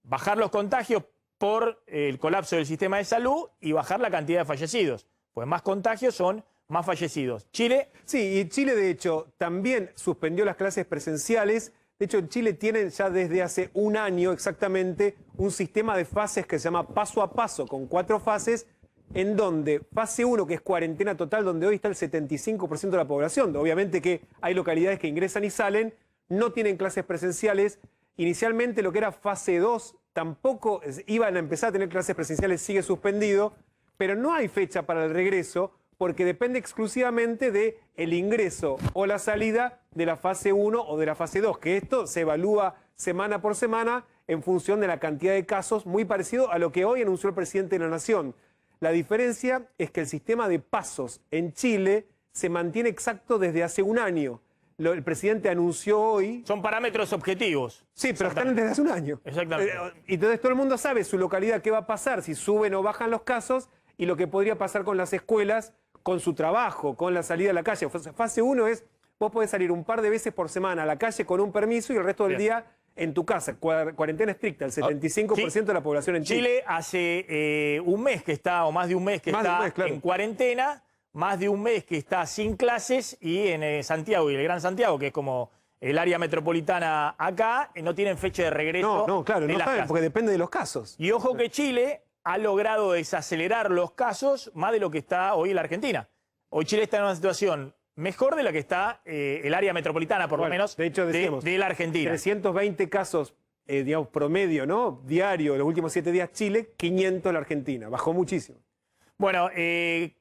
bajar los contagios por el colapso del sistema de salud y bajar la cantidad de fallecidos. Pues más contagios son más fallecidos. ¿Chile? Sí, y Chile, de hecho, también suspendió las clases presenciales. De hecho, en Chile tienen ya desde hace un año exactamente un sistema de fases que se llama paso a paso, con 4 fases, en donde fase 1, que es cuarentena total, donde hoy está el 75% de la población. Obviamente que hay localidades que ingresan y salen, no tienen clases presenciales. Inicialmente lo que era fase 2 tampoco iban a empezar a tener clases presenciales, sigue suspendido, pero no hay fecha para el regreso porque depende exclusivamente del ingreso o la salida de la fase 1 o de la fase 2, que esto se evalúa semana por semana en función de la cantidad de casos, muy parecido a lo que hoy anunció el presidente de la Nación. La diferencia es que el sistema de pasos en Chile se mantiene exacto desde hace un año. El presidente anunció hoy... Son parámetros objetivos. Sí, pero están desde hace un año. Exactamente. Y entonces todo el mundo sabe su localidad, qué va a pasar, si suben o bajan los casos, y lo que podría pasar con las escuelas, con su trabajo, con la salida a la calle. Fase 1 es, vos podés salir un par de veces por semana a la calle con un permiso y el resto del día en tu casa. Cuarentena estricta, el 75% de la población en Chile. Chile hace un mes que está, o más de un mes que está en cuarentena, más de un mes que está sin clases, y en Santiago y el Gran Santiago, que es como el área metropolitana acá, no tienen fecha de regreso. No, claro, no saben, porque depende de los casos. Y ojo que Chile ha logrado desacelerar los casos más de lo que está hoy en la Argentina. Hoy Chile está en una situación mejor de la que está el área metropolitana, por lo menos, de hecho, decíamos, de la Argentina. 320 casos, digamos, promedio, ¿no? Diario, los últimos 7 días Chile, 500 la Argentina. Bajó muchísimo. Bueno, ¿qué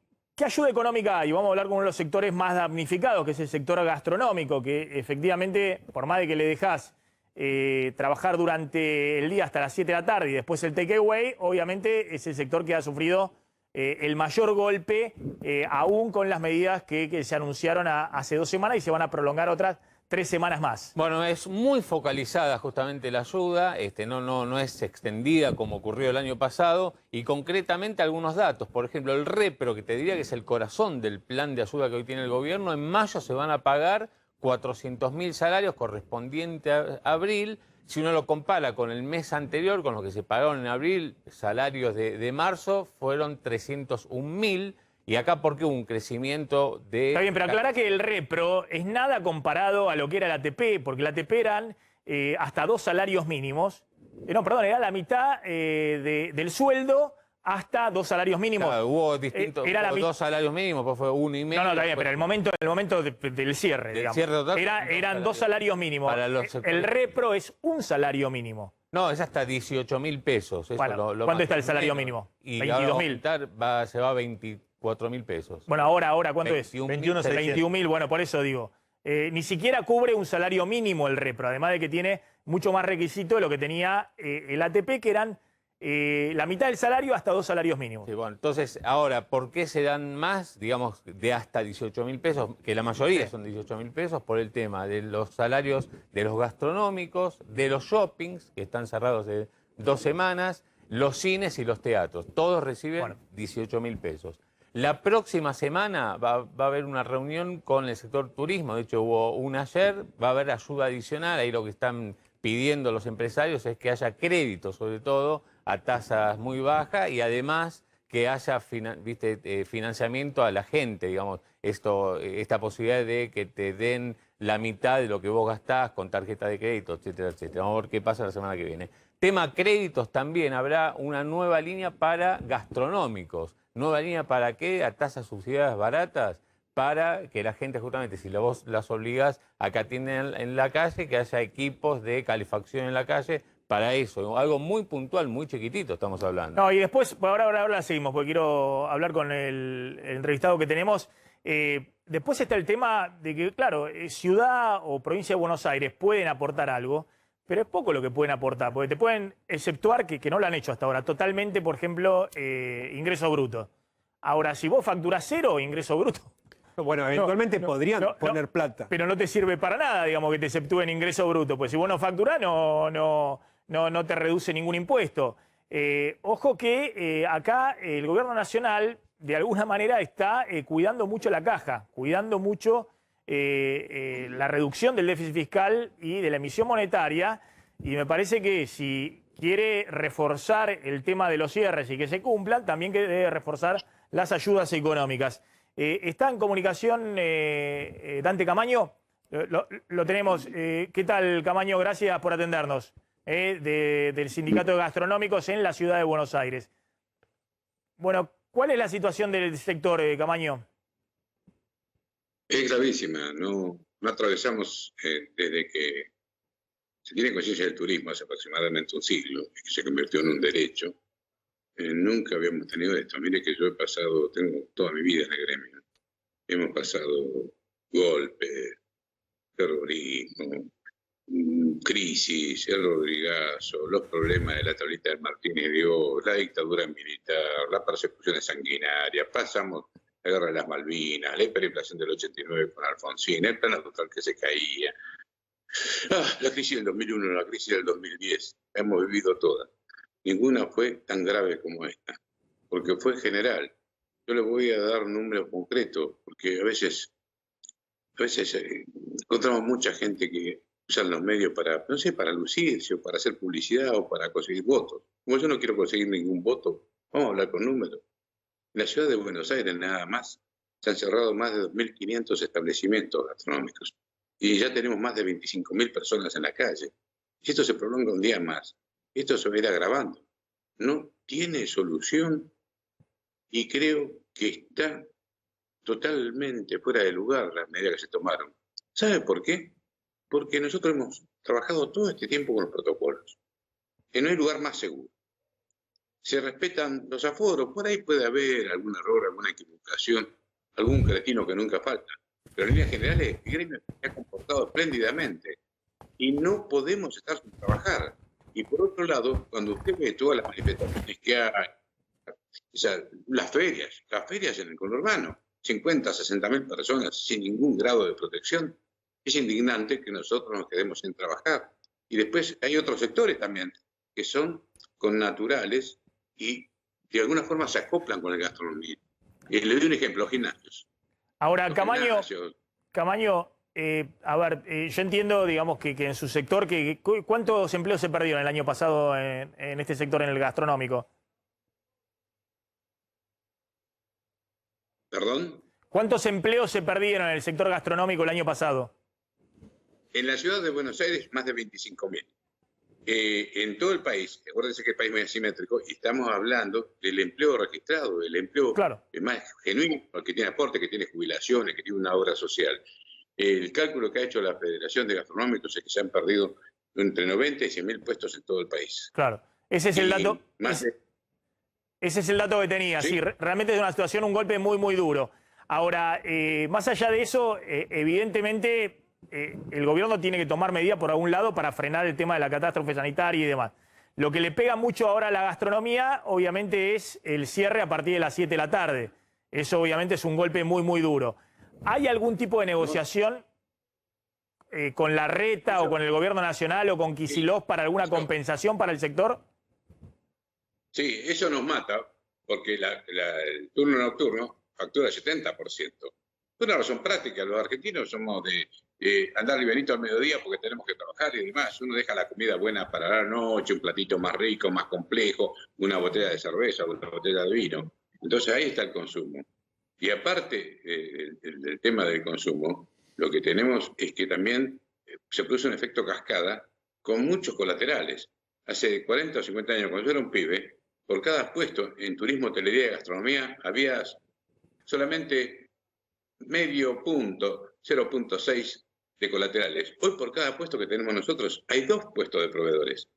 ayuda económica hay? Vamos a hablar con uno de los sectores más damnificados, que es el sector gastronómico, que efectivamente, por más de que le dejás trabajar durante el día hasta las 7 de la tarde y después el takeaway, obviamente es el sector que ha sufrido el mayor golpe, aún con las medidas que se anunciaron hace 2 semanas y se van a prolongar otras 3 semanas más. Bueno, es muy focalizada justamente la ayuda, no es extendida como ocurrió el año pasado, y concretamente algunos datos. Por ejemplo, el repro, que te diría que es el corazón del plan de ayuda que hoy tiene el gobierno, en mayo se van a pagar 400.000 salarios correspondiente a abril. Si uno lo compara con el mes anterior, con lo que se pagaron en abril, salarios de marzo fueron 301.000. Y acá, ¿por qué hubo un crecimiento de...? Está bien, pero aclara que el repro es nada comparado a lo que era la ATP, porque la ATP eran hasta 2 salarios mínimos. No, perdón, era la mitad del sueldo hasta 2 salarios mínimos. Claro, hubo distintos, hubo 2 salarios mínimos, pues fue 1,5. No, está bien, pero el momento del cierre, digamos. Cierre total, eran 2 salarios mínimos. El repro es 1 salario mínimo. No, es hasta 18.000 pesos. Eso Bueno, ¿cuánto está el salario mínimo? Y 22.000. Se va a 24.000 pesos. Bueno, ahora ¿cuánto 21, es? 21.000, bueno, por eso digo. Ni siquiera cubre un salario mínimo el repro, además de que tiene mucho más requisito de lo que tenía el ATP, que eran la mitad del salario hasta 2 salarios mínimos. Sí, bueno, entonces, ahora, ¿por qué se dan más, digamos, de hasta 18.000 pesos? Que la mayoría son 18.000 pesos por el tema de los salarios de los gastronómicos, de los shoppings, que están cerrados de 2 semanas, los cines y los teatros. Todos reciben 18.000 pesos. La próxima semana va a haber una reunión con el sector turismo. De hecho, hubo una ayer, va a haber ayuda adicional. Ahí lo que están pidiendo los empresarios es que haya crédito, sobre todo, a tasas muy bajas, y además que haya financiamiento a la gente, digamos, esta posibilidad de que te den la mitad de lo que vos gastás con tarjeta de crédito, etcétera, etcétera. Vamos a ver qué pasa la semana que viene. Tema créditos también, habrá una nueva línea para gastronómicos. ¿Nueva línea para qué? A tasas subsidiadas baratas, para que la gente, justamente, si vos las obligás a que atiendan en la calle, que haya equipos de calefacción en la calle. Para eso, algo muy puntual, muy chiquitito estamos hablando. No, y después, ahora seguimos, porque quiero hablar con el entrevistado que tenemos. Después está el tema de que, claro, ciudad o provincia de Buenos Aires pueden aportar algo, pero es poco lo que pueden aportar, porque te pueden exceptuar, que no lo han hecho hasta ahora, totalmente, por ejemplo, ingreso bruto. Ahora, si vos facturás 0, ingreso bruto. Bueno, eventualmente podrían poner plata. Pero no te sirve para nada, digamos, que te exceptúen ingreso bruto. Pues si vos no facturás, no te reduce ningún impuesto. Ojo que acá el gobierno nacional, de alguna manera, está cuidando mucho la caja, cuidando mucho la reducción del déficit fiscal y de la emisión monetaria. Y me parece que si quiere reforzar el tema de los cierres y que se cumplan, también que debe reforzar las ayudas económicas. Está en comunicación Dante Camaño. Lo tenemos. ¿Qué tal, Camaño? Gracias por atendernos. Del Sindicato de Gastronómicos en la ciudad de Buenos Aires. Bueno, ¿cuál es la situación del sector, Camaño? Es gravísima. No atravesamos desde que se tiene conciencia del turismo hace aproximadamente un siglo y que se convirtió en un derecho. Nunca habíamos tenido esto. Mire que yo tengo toda mi vida en el gremio. Hemos pasado golpes, terrorismo, crisis, el Rodrigazo, los problemas de la tablita del Martínez Dios, la dictadura militar, las persecuciones sanguinarias, pasamos la guerra de las Malvinas, la hiperinflación del 89 con Alfonsín, el plan total que se caía, la crisis del 2001, la crisis del 2010, hemos vivido todas. Ninguna fue tan grave como esta, porque fue general. Yo le voy a dar números concretos, porque a veces encontramos mucha gente que usa los medios para, no sé, para lucirse, o para hacer publicidad, o para conseguir votos. Como yo no quiero conseguir ningún voto, vamos a hablar con números. En la ciudad de Buenos Aires nada más se han cerrado más de 2.500 establecimientos gastronómicos, y ya tenemos más de 25.000 personas en la calle. Si esto se prolonga un día más, esto se va a ir agravando. No tiene solución, y creo que está totalmente fuera de lugar las medidas que se tomaron. ¿Sabe por qué? Porque nosotros hemos trabajado todo este tiempo con los protocolos, que no hay lugar más seguro. Se respetan los aforos, por ahí puede haber algún error, alguna equivocación, algún cretino que nunca falta, pero en líneas generales el gremio se ha comportado espléndidamente y no podemos estar sin trabajar. Y por otro lado, cuando usted ve todas las manifestaciones que hay, o sea, las ferias en el conurbano, 50, 60.000 personas sin ningún grado de protección, es indignante que nosotros nos quedemos sin trabajar. Y después hay otros sectores también que son connaturales y de alguna forma se acoplan con la gastronomía. Le doy un ejemplo, los gimnasios. Ahora, Camaño, a ver, yo entiendo, digamos, que en su sector, ¿cuántos empleos se perdieron el año pasado en este sector, en el gastronómico? ¿Perdón? ¿Cuántos empleos se perdieron en el sector gastronómico el año pasado? En la ciudad de Buenos Aires, más de 25.000. En todo el país, acuérdense que el país es muy asimétrico, y estamos hablando del empleo registrado, del empleo más genuino, que tiene aporte, que tiene jubilaciones, que tiene una obra social. El cálculo que ha hecho la Federación de Gastronómicos es que se han perdido entre 90 y 100.000 puestos en todo el país. Claro, ese es el dato. Ese es el dato que tenía, sí, realmente es una situación, un golpe muy, muy duro. Ahora, más allá de eso, evidentemente el gobierno tiene que tomar medidas por algún lado para frenar el tema de la catástrofe sanitaria y demás. Lo que le pega mucho ahora a la gastronomía, obviamente, es el cierre a partir de las 7 de la tarde. Eso, obviamente, es un golpe muy, muy duro. ¿Hay algún tipo de negociación con Larreta o con el gobierno nacional o con Kicillof para alguna compensación para el sector? Sí, eso nos mata, porque el turno nocturno factura el 70%. Por una razón práctica, los argentinos somos de andar livianito al mediodía porque tenemos que trabajar y demás. Uno deja la comida buena para la noche, un platito más rico, más complejo, una botella de cerveza, una botella de vino. Entonces ahí está el consumo. Y aparte del tema del consumo, lo que tenemos es que también se produce un efecto cascada con muchos colaterales. Hace 40 o 50 años, cuando yo era un pibe, por cada puesto en turismo, hotelería y gastronomía había solamente medio punto, 0.6 de colaterales. Hoy por cada puesto que tenemos nosotros hay 2 puestos de proveedores,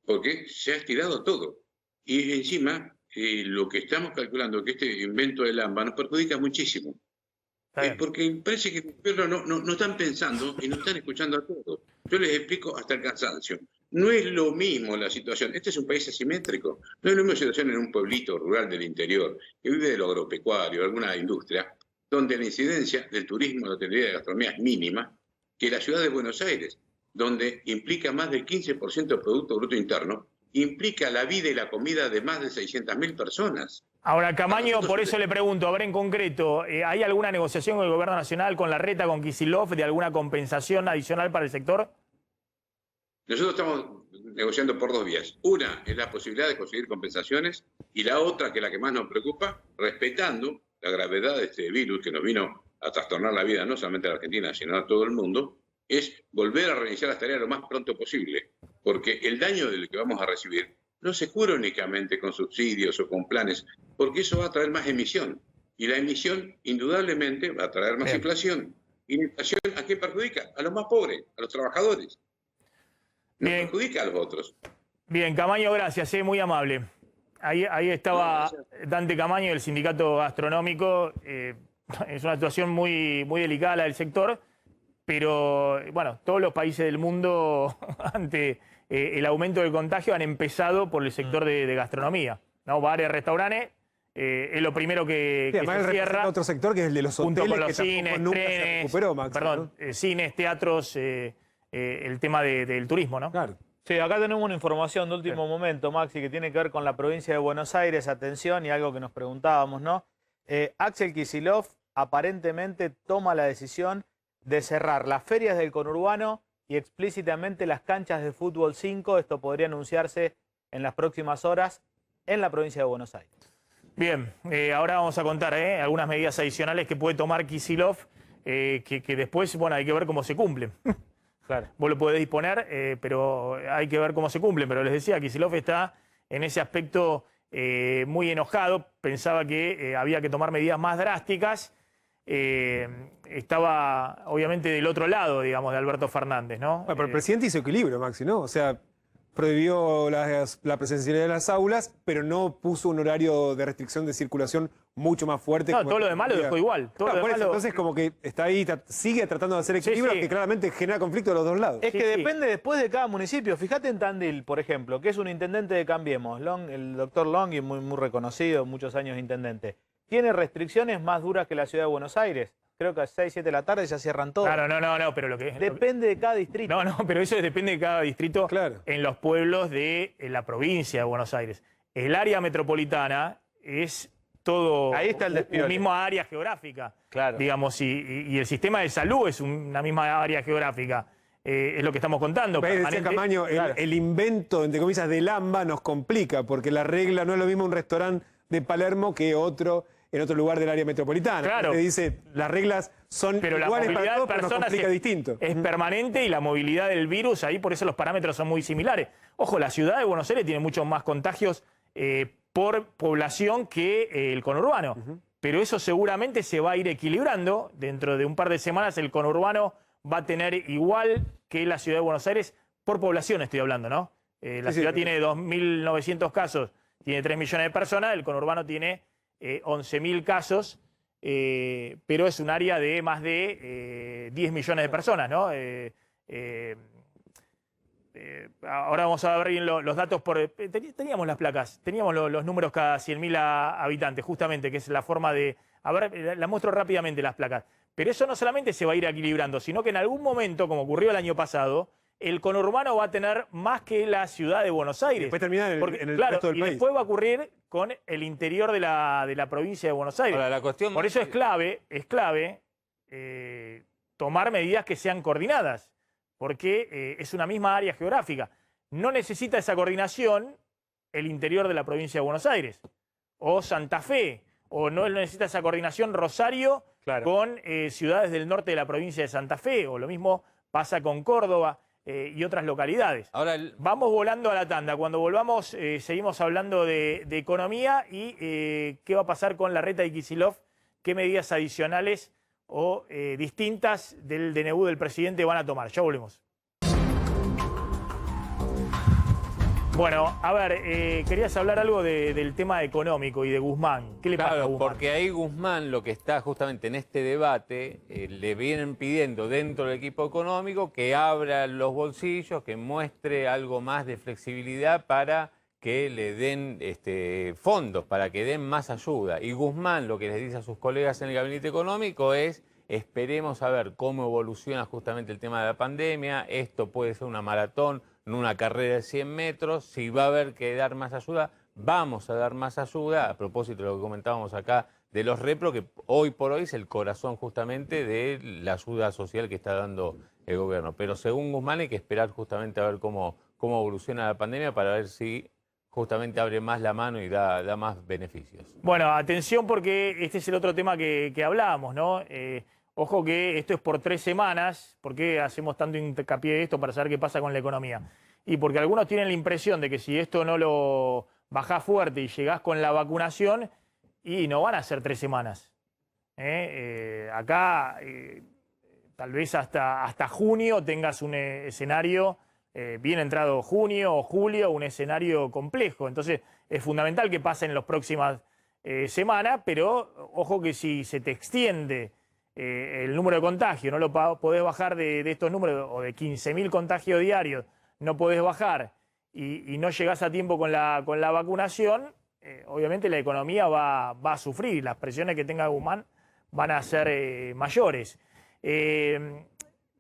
porque se ha estirado todo. Y encima, lo que estamos calculando, que este invento del AMBA nos perjudica muchísimo. Porque parece que el gobierno no están pensando y no están escuchando a todos. Yo les explico hasta el cansancio. No es lo mismo la situación. Este es un país asimétrico. No es lo mismo la situación en un pueblito rural del interior, que vive de lo agropecuario, alguna industria, donde la incidencia del turismo, la hotelería y la gastronomía es mínima, que la ciudad de Buenos Aires, donde implica más del 15% del Producto Bruto Interno, implica la vida y la comida de más de 600.000 personas. Ahora, Camaño, por eso le pregunto, a ver en concreto, ¿hay alguna negociación con el gobierno nacional, con Larreta, con Kicillof, de alguna compensación adicional para el sector? Nosotros estamos negociando por 2 vías. Una es la posibilidad de conseguir compensaciones y la otra, que es la que más nos preocupa, respetando la gravedad de este virus que nos vino a trastornar la vida no solamente a la Argentina, sino a todo el mundo, es volver a reiniciar las tareas lo más pronto posible, porque el daño del que vamos a recibir no se cura únicamente con subsidios o con planes, porque eso va a traer más emisión, y la emisión indudablemente va a traer más inflación. ¿Y la inflación a quién perjudica? A los más pobres, a los trabajadores. No perjudica a los otros. Bien, Camaño, gracias, muy amable. Ahí estaba Dante Camaño del Sindicato Gastronómico. Es una situación muy, muy delicada la del sector, pero bueno, todos los países del mundo ante el aumento del contagio han empezado por el sector de gastronomía, ¿no? Bares, restaurantes, es lo primero que se cierra. Otro sector que es el de los hoteles, junto con los que cines, nunca trenes, se recuperó, Max, perdón, cines, teatros, el tema del turismo, ¿no? Claro. Sí, acá tenemos una información de último momento, Maxi, que tiene que ver con la provincia de Buenos Aires. Atención, y algo que nos preguntábamos, ¿no? Axel Kicillof aparentemente toma la decisión de cerrar las ferias del conurbano y explícitamente las canchas de fútbol 5. Esto podría anunciarse en las próximas horas en la provincia de Buenos Aires. Bien, ahora vamos a contar algunas medidas adicionales que puede tomar Kicillof, que después, bueno, hay que ver cómo se cumplen. Claro. Vos lo podés disponer, pero hay que ver cómo se cumplen. Pero les decía, Kicillof está en ese aspecto muy enojado. Pensaba que había que tomar medidas más drásticas. estaba obviamente del otro lado, digamos, de Alberto Fernández, ¿no? Bueno, pero el presidente hizo equilibrio, Maxi, ¿no? O sea, prohibió la presencialidad de las aulas, pero no puso un horario de restricción de circulación mucho más fuerte. No, todo lo demás lo dejó igual. Todo lo por demás eso, lo- entonces como que está ahí, sigue tratando de hacer equilibrio, sí. que claramente genera conflicto de los dos lados. Es que Sí. depende después de cada municipio. Fíjate en Tandil, por ejemplo, que es un intendente de Cambiemos, el doctor Long, y muy reconocido, muchos años intendente. Tiene restricciones más duras que la ciudad de Buenos Aires. Creo que a 6, 7 de la tarde ya cierran todo. Claro, no, pero lo que... Depende de cada distrito. No, pero eso depende de cada distrito Claro. en los pueblos de la provincia de Buenos Aires. El área metropolitana es todo Ahí está el despiole. una misma área geográfica, Claro. digamos, y el sistema de salud es una misma área geográfica. Es lo que estamos contando. Decía permanente. Camaño, Claro. el invento, entre comillas, del AMBA nos complica, porque la regla no es lo mismo un restaurante de Palermo que otro en otro lugar del área metropolitana. Claro. Te dice, las reglas son Pero la iguales movilidad para todos, de pero nos personas complica distinto. es permanente y la movilidad del virus ahí, por eso los parámetros son muy similares. Ojo, la ciudad de Buenos Aires tiene muchos más contagios por población que el conurbano. Pero eso seguramente se va a ir equilibrando. Dentro de un par de semanas el conurbano va a tener igual que la ciudad de Buenos Aires, por población estoy hablando, ¿no? La ciudad tiene 2.900 casos, tiene 3 millones de personas, el conurbano tiene 11.000 casos, pero es un área de más de 10 millones de personas, ¿no? Ahora vamos a ver bien los datos. Teníamos las placas, teníamos los números cada 100.000 habitantes, justamente, que es la forma de... A ver, las muestro rápidamente las placas. Pero eso no solamente se va a ir equilibrando, sino que en algún momento, como ocurrió el año pasado, el conurbano va a tener más que la ciudad de Buenos Aires. Después termina en el claro, resto del y país. después va a ocurrir con el interior de la provincia de Buenos Aires. Ahora, la cuestión... Por eso es clave tomar medidas que sean coordinadas, porque es una misma área geográfica. No necesita esa coordinación el interior de la provincia de Buenos Aires, o Santa Fe, o no necesita esa coordinación Rosario con ciudades del norte de la provincia de Santa Fe, o lo mismo pasa con Córdoba y otras localidades. Ahora, Vamos volando a la tanda. Cuando volvamos seguimos hablando de economía y qué va a pasar con la reta de Kicillof, qué medidas adicionales o distintas del DNU del presidente van a tomar. Ya volvemos. Bueno, a ver, querías hablar algo del tema económico y de Guzmán. ¿Qué le pasa a claro, Guzmán? porque ahí Guzmán lo que está justamente en este debate, le vienen pidiendo dentro del equipo económico que abra los bolsillos, que muestre algo más de flexibilidad para que le den fondos, para que den más ayuda. Y Guzmán lo que les dice a sus colegas en el gabinete económico es: esperemos a ver cómo evoluciona justamente el tema de la pandemia, esto puede ser una maratón, no una carrera de 100 metros, si va a haber que dar más ayuda, vamos a dar más ayuda, a propósito de lo que comentábamos acá de los repro, que hoy por hoy es el corazón justamente de la ayuda social que está dando el gobierno. Pero según Guzmán hay que esperar justamente a ver cómo evoluciona la pandemia para ver si justamente abre más la mano y da más beneficios. Bueno, atención porque este es el otro tema que hablábamos, ¿no? Ojo que esto es por 3 semanas. ¿Por qué hacemos tanto hincapié de esto? Para saber qué pasa con la economía. Y porque algunos tienen la impresión de que si esto no lo bajás fuerte y llegás con la vacunación, y no van a ser 3 semanas. Acá tal vez hasta junio tengas un escenario, bien entrado junio o julio, un escenario complejo. Entonces es fundamental que pasen las próximas semanas, pero ojo que si se te extiende el número de contagios, no lo podés bajar de estos números, o de 15.000 contagios diarios, no podés bajar y no llegás a tiempo con la vacunación, obviamente la economía va a sufrir, las presiones que tenga Guzmán van a ser mayores.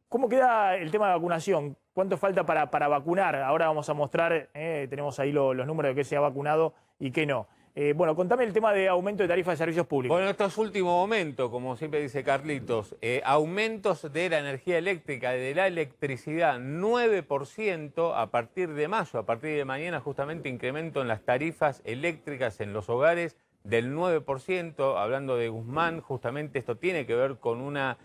¿Cómo queda el tema de vacunación? ¿Cuánto falta para vacunar? Ahora vamos a mostrar, tenemos ahí los números de qué se ha vacunado y qué no. Bueno, contame el tema de aumento de tarifas de servicios públicos. Bueno, esto es último momento, como siempre dice Carlitos. Aumentos de la energía eléctrica, de la electricidad, 9% a partir de mayo. A partir de mañana, justamente, incremento en las tarifas eléctricas en los hogares del 9%. Hablando de Guzmán, justamente esto tiene que ver con una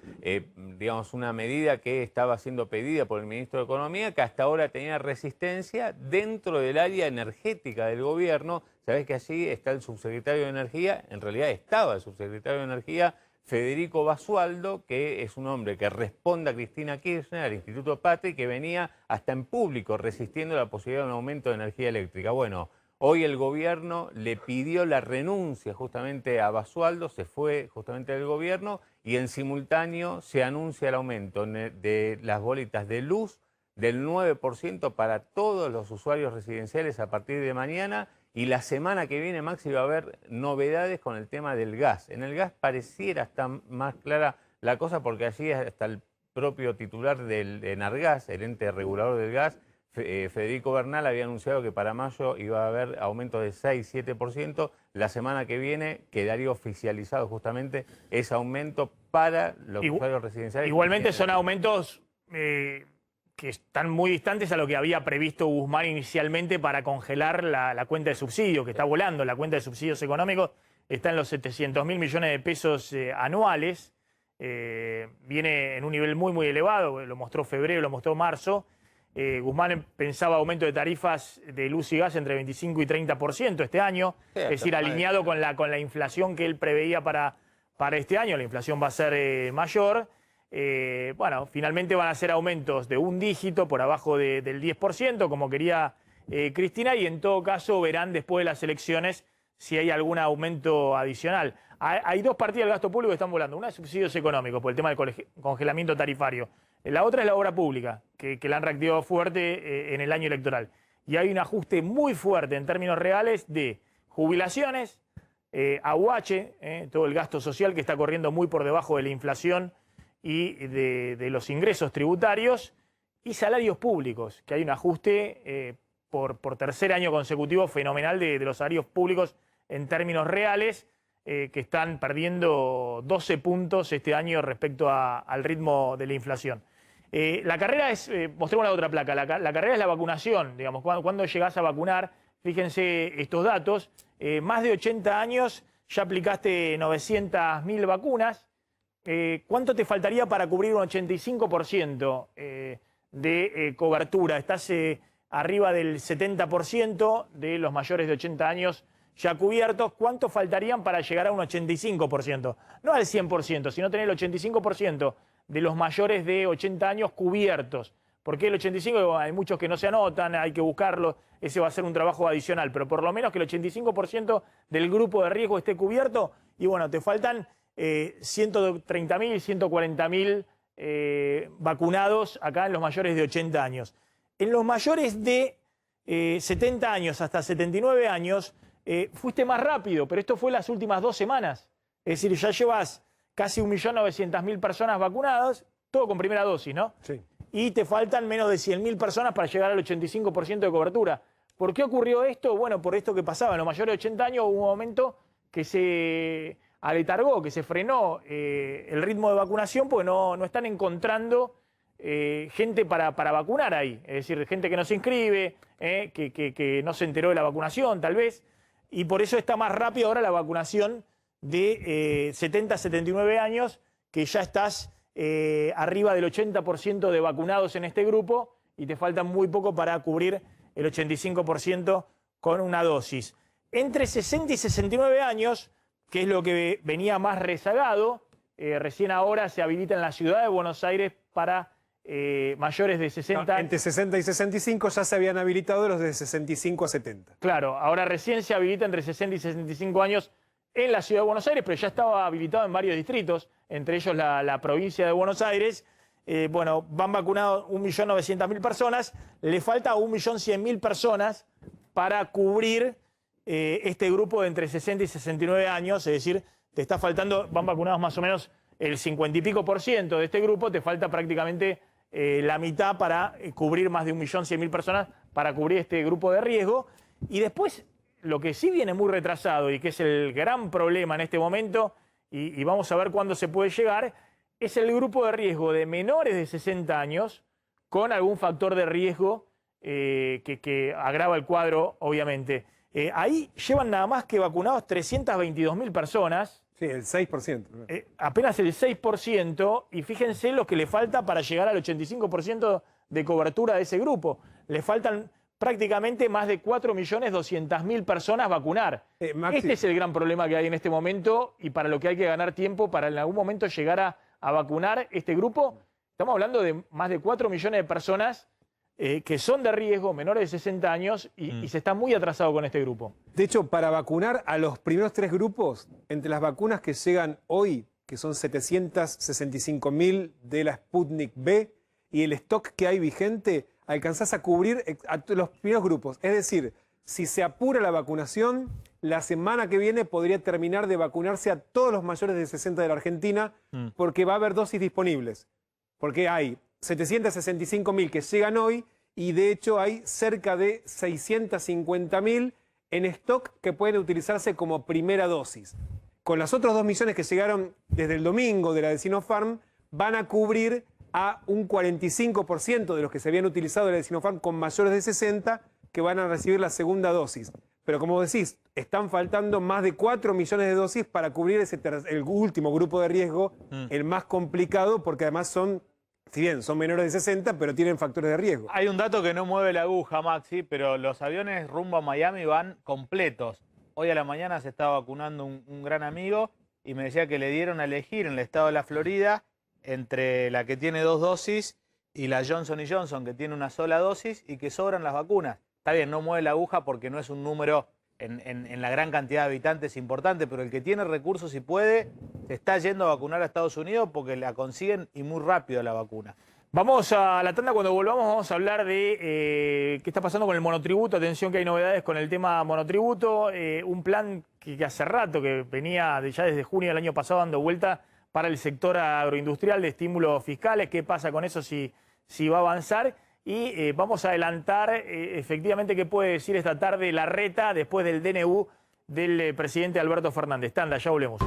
medida que estaba siendo pedida por el ministro de Economía, que hasta ahora tenía resistencia dentro del área energética del gobierno. Sabés que allí está el subsecretario de Energía, en realidad estaba el subsecretario de Energía, Federico Basualdo, que es un hombre que responde a Cristina Kirchner, al Instituto Patria, y que venía hasta en público resistiendo la posibilidad de un aumento de energía eléctrica. Bueno, hoy el gobierno le pidió la renuncia justamente a Basualdo, se fue justamente del gobierno y en simultáneo se anuncia el aumento de las bolitas de luz del 9% para todos los usuarios residenciales a partir de mañana. Y la semana que viene, Maxi, va a haber novedades con el tema del gas. En el gas pareciera estar más clara la cosa porque allí hasta el propio titular del Enargas, el ente regulador del gas, Federico Bernal, había anunciado que para mayo iba a haber aumento de 6-7%. La semana que viene quedaría oficializado justamente ese aumento para los usuarios residenciales. Igualmente son aumentos que están muy distantes a lo que había previsto Guzmán inicialmente para congelar la cuenta de subsidios, que está volando. La cuenta de subsidios económicos está en los 700.000 millones de pesos anuales. Viene en un nivel muy elevado, lo mostró febrero, lo mostró marzo. Guzmán pensaba aumento de tarifas de luz y gas entre 25 y 30% este año, es decir, alineado con la inflación que él preveía para este año. La inflación va a ser mayor. Bueno, finalmente van a ser aumentos de un dígito por abajo del 10%, como quería Cristina, y en todo caso verán después de las elecciones si hay algún aumento adicional. Hay dos partidas del gasto público que están volando. Una es subsidios económicos por el tema del congelamiento tarifario. La otra es la obra pública, que la han reactivado fuerte en el año electoral. Y hay un ajuste muy fuerte en términos reales de jubilaciones, AUH, todo el gasto social que está corriendo muy por debajo de la inflación y de los ingresos tributarios, y salarios públicos, que hay un ajuste por tercer año consecutivo fenomenal de los salarios públicos en términos reales, que están perdiendo 12 puntos este año respecto al ritmo de la inflación. La carrera es, mostremos la otra placa, la carrera es la vacunación, digamos, cuando llegás a vacunar, fíjense estos datos, más de 80 años, ya aplicaste 900.000 vacunas. ¿Cuánto te faltaría para cubrir un 85% de cobertura? Estás arriba del 70% de los mayores de 80 años ya cubiertos. ¿Cuánto faltarían para llegar a un 85%? No al 100%, sino tener el 85% de los mayores de 80 años cubiertos. ¿Por qué el 85%? Hay muchos que no se anotan, hay que buscarlo, ese va a ser un trabajo adicional, pero por lo menos que el 85% del grupo de riesgo esté cubierto, y bueno, te faltan 130.000, 140.000 vacunados acá en los mayores de 80 años. En los mayores de 70 años hasta 79 años fuiste más rápido, pero esto fue las últimas 2 semanas. Es decir, ya llevas casi 1.900.000 personas vacunadas, todo con primera dosis, ¿no? Sí. Y te faltan menos de 100.000 personas para llegar al 85% de cobertura. ¿Por qué ocurrió esto? Bueno, por esto que pasaba. En los mayores de 80 años hubo un momento que se aletargó, que se frenó el ritmo de vacunación porque no están encontrando gente para vacunar ahí. Es decir, gente que no se inscribe, que no se enteró de la vacunación tal vez. Y por eso está más rápido ahora la vacunación de 70 a 79 años, que ya estás arriba del 80% de vacunados en este grupo y te falta muy poco para cubrir el 85% con una dosis. Entre 60 y 69 años, que es lo que venía más rezagado, recién ahora se habilita en la ciudad de Buenos Aires para mayores de 60 años. Entre 60 y 65 ya se habían habilitado los de 65 a 70. Claro, ahora recién se habilita entre 60 y 65 años en la ciudad de Buenos Aires, pero ya estaba habilitado en varios distritos, entre ellos la provincia de Buenos Aires. Bueno, van vacunados 1.900.000 personas, le falta 1.100.000 personas para cubrir este grupo de entre 60 y 69 años, es decir, te está faltando, van vacunados más o menos el 50 y pico % de este grupo, te falta prácticamente la mitad para cubrir más de 1.100.000 personas, para cubrir este grupo de riesgo. Y después, lo que sí viene muy retrasado y que es el gran problema en este momento, y vamos a ver cuándo se puede llegar, es el grupo de riesgo de menores de 60 años con algún factor de riesgo que agrava el cuadro, obviamente. Ahí llevan nada más que vacunados 322.000 personas. Sí, el 6%. Apenas el 6%, y fíjense lo que le falta para llegar al 85% de cobertura de ese grupo. Le faltan prácticamente más de 4.200.000 personas vacunar. Maxi. Este es el gran problema que hay en este momento y para lo que hay que ganar tiempo para en algún momento llegar a vacunar este grupo. Estamos hablando de más de 4 millones de personas que son de riesgo, menores de 60 años, y se está muy atrasado con este grupo. De hecho, para vacunar a los primeros 3 grupos, entre las vacunas que llegan hoy, que son 765.000 de la Sputnik V, y el stock que hay vigente, alcanzás a cubrir a los primeros grupos. Es decir, si se apura la vacunación, la semana que viene podría terminar de vacunarse a todos los mayores de 60 de la Argentina, porque va a haber dosis disponibles. Porque hay 765.000 que llegan hoy y de hecho hay cerca de 650.000 en stock que pueden utilizarse como primera dosis. Con los otros 2 millones que llegaron desde el domingo de la de Sinopharm, van a cubrir a un 45% de los que se habían utilizado de la de Sinopharm con mayores de 60 que van a recibir la segunda dosis. Pero como decís, están faltando más de 4 millones de dosis para cubrir el último grupo de riesgo, el más complicado, porque además son, si bien son menores de 60, pero tienen factores de riesgo. Hay un dato que no mueve la aguja, Maxi, pero los aviones rumbo a Miami van completos. Hoy a la mañana se estaba vacunando un gran amigo y me decía que le dieron a elegir en el estado de la Florida entre la que tiene 2 dosis y la Johnson & Johnson que tiene una sola dosis y que sobran las vacunas. Está bien, no mueve la aguja porque no es un número en la gran cantidad de habitantes importante, pero el que tiene recursos y puede, se está yendo a vacunar a Estados Unidos porque la consiguen y muy rápido la vacuna. Vamos a la tanda, cuando volvamos vamos a hablar de qué está pasando con el monotributo. Atención que hay novedades con el tema monotributo, un plan que hace rato, que venía ya desde junio del año pasado dando vuelta para el sector agroindustrial de estímulos fiscales. ¿Qué pasa con eso si va a avanzar? Y vamos a adelantar efectivamente qué puede decir esta tarde Larreta después del DNU del presidente Alberto Fernández. Tanda, ya volvemos.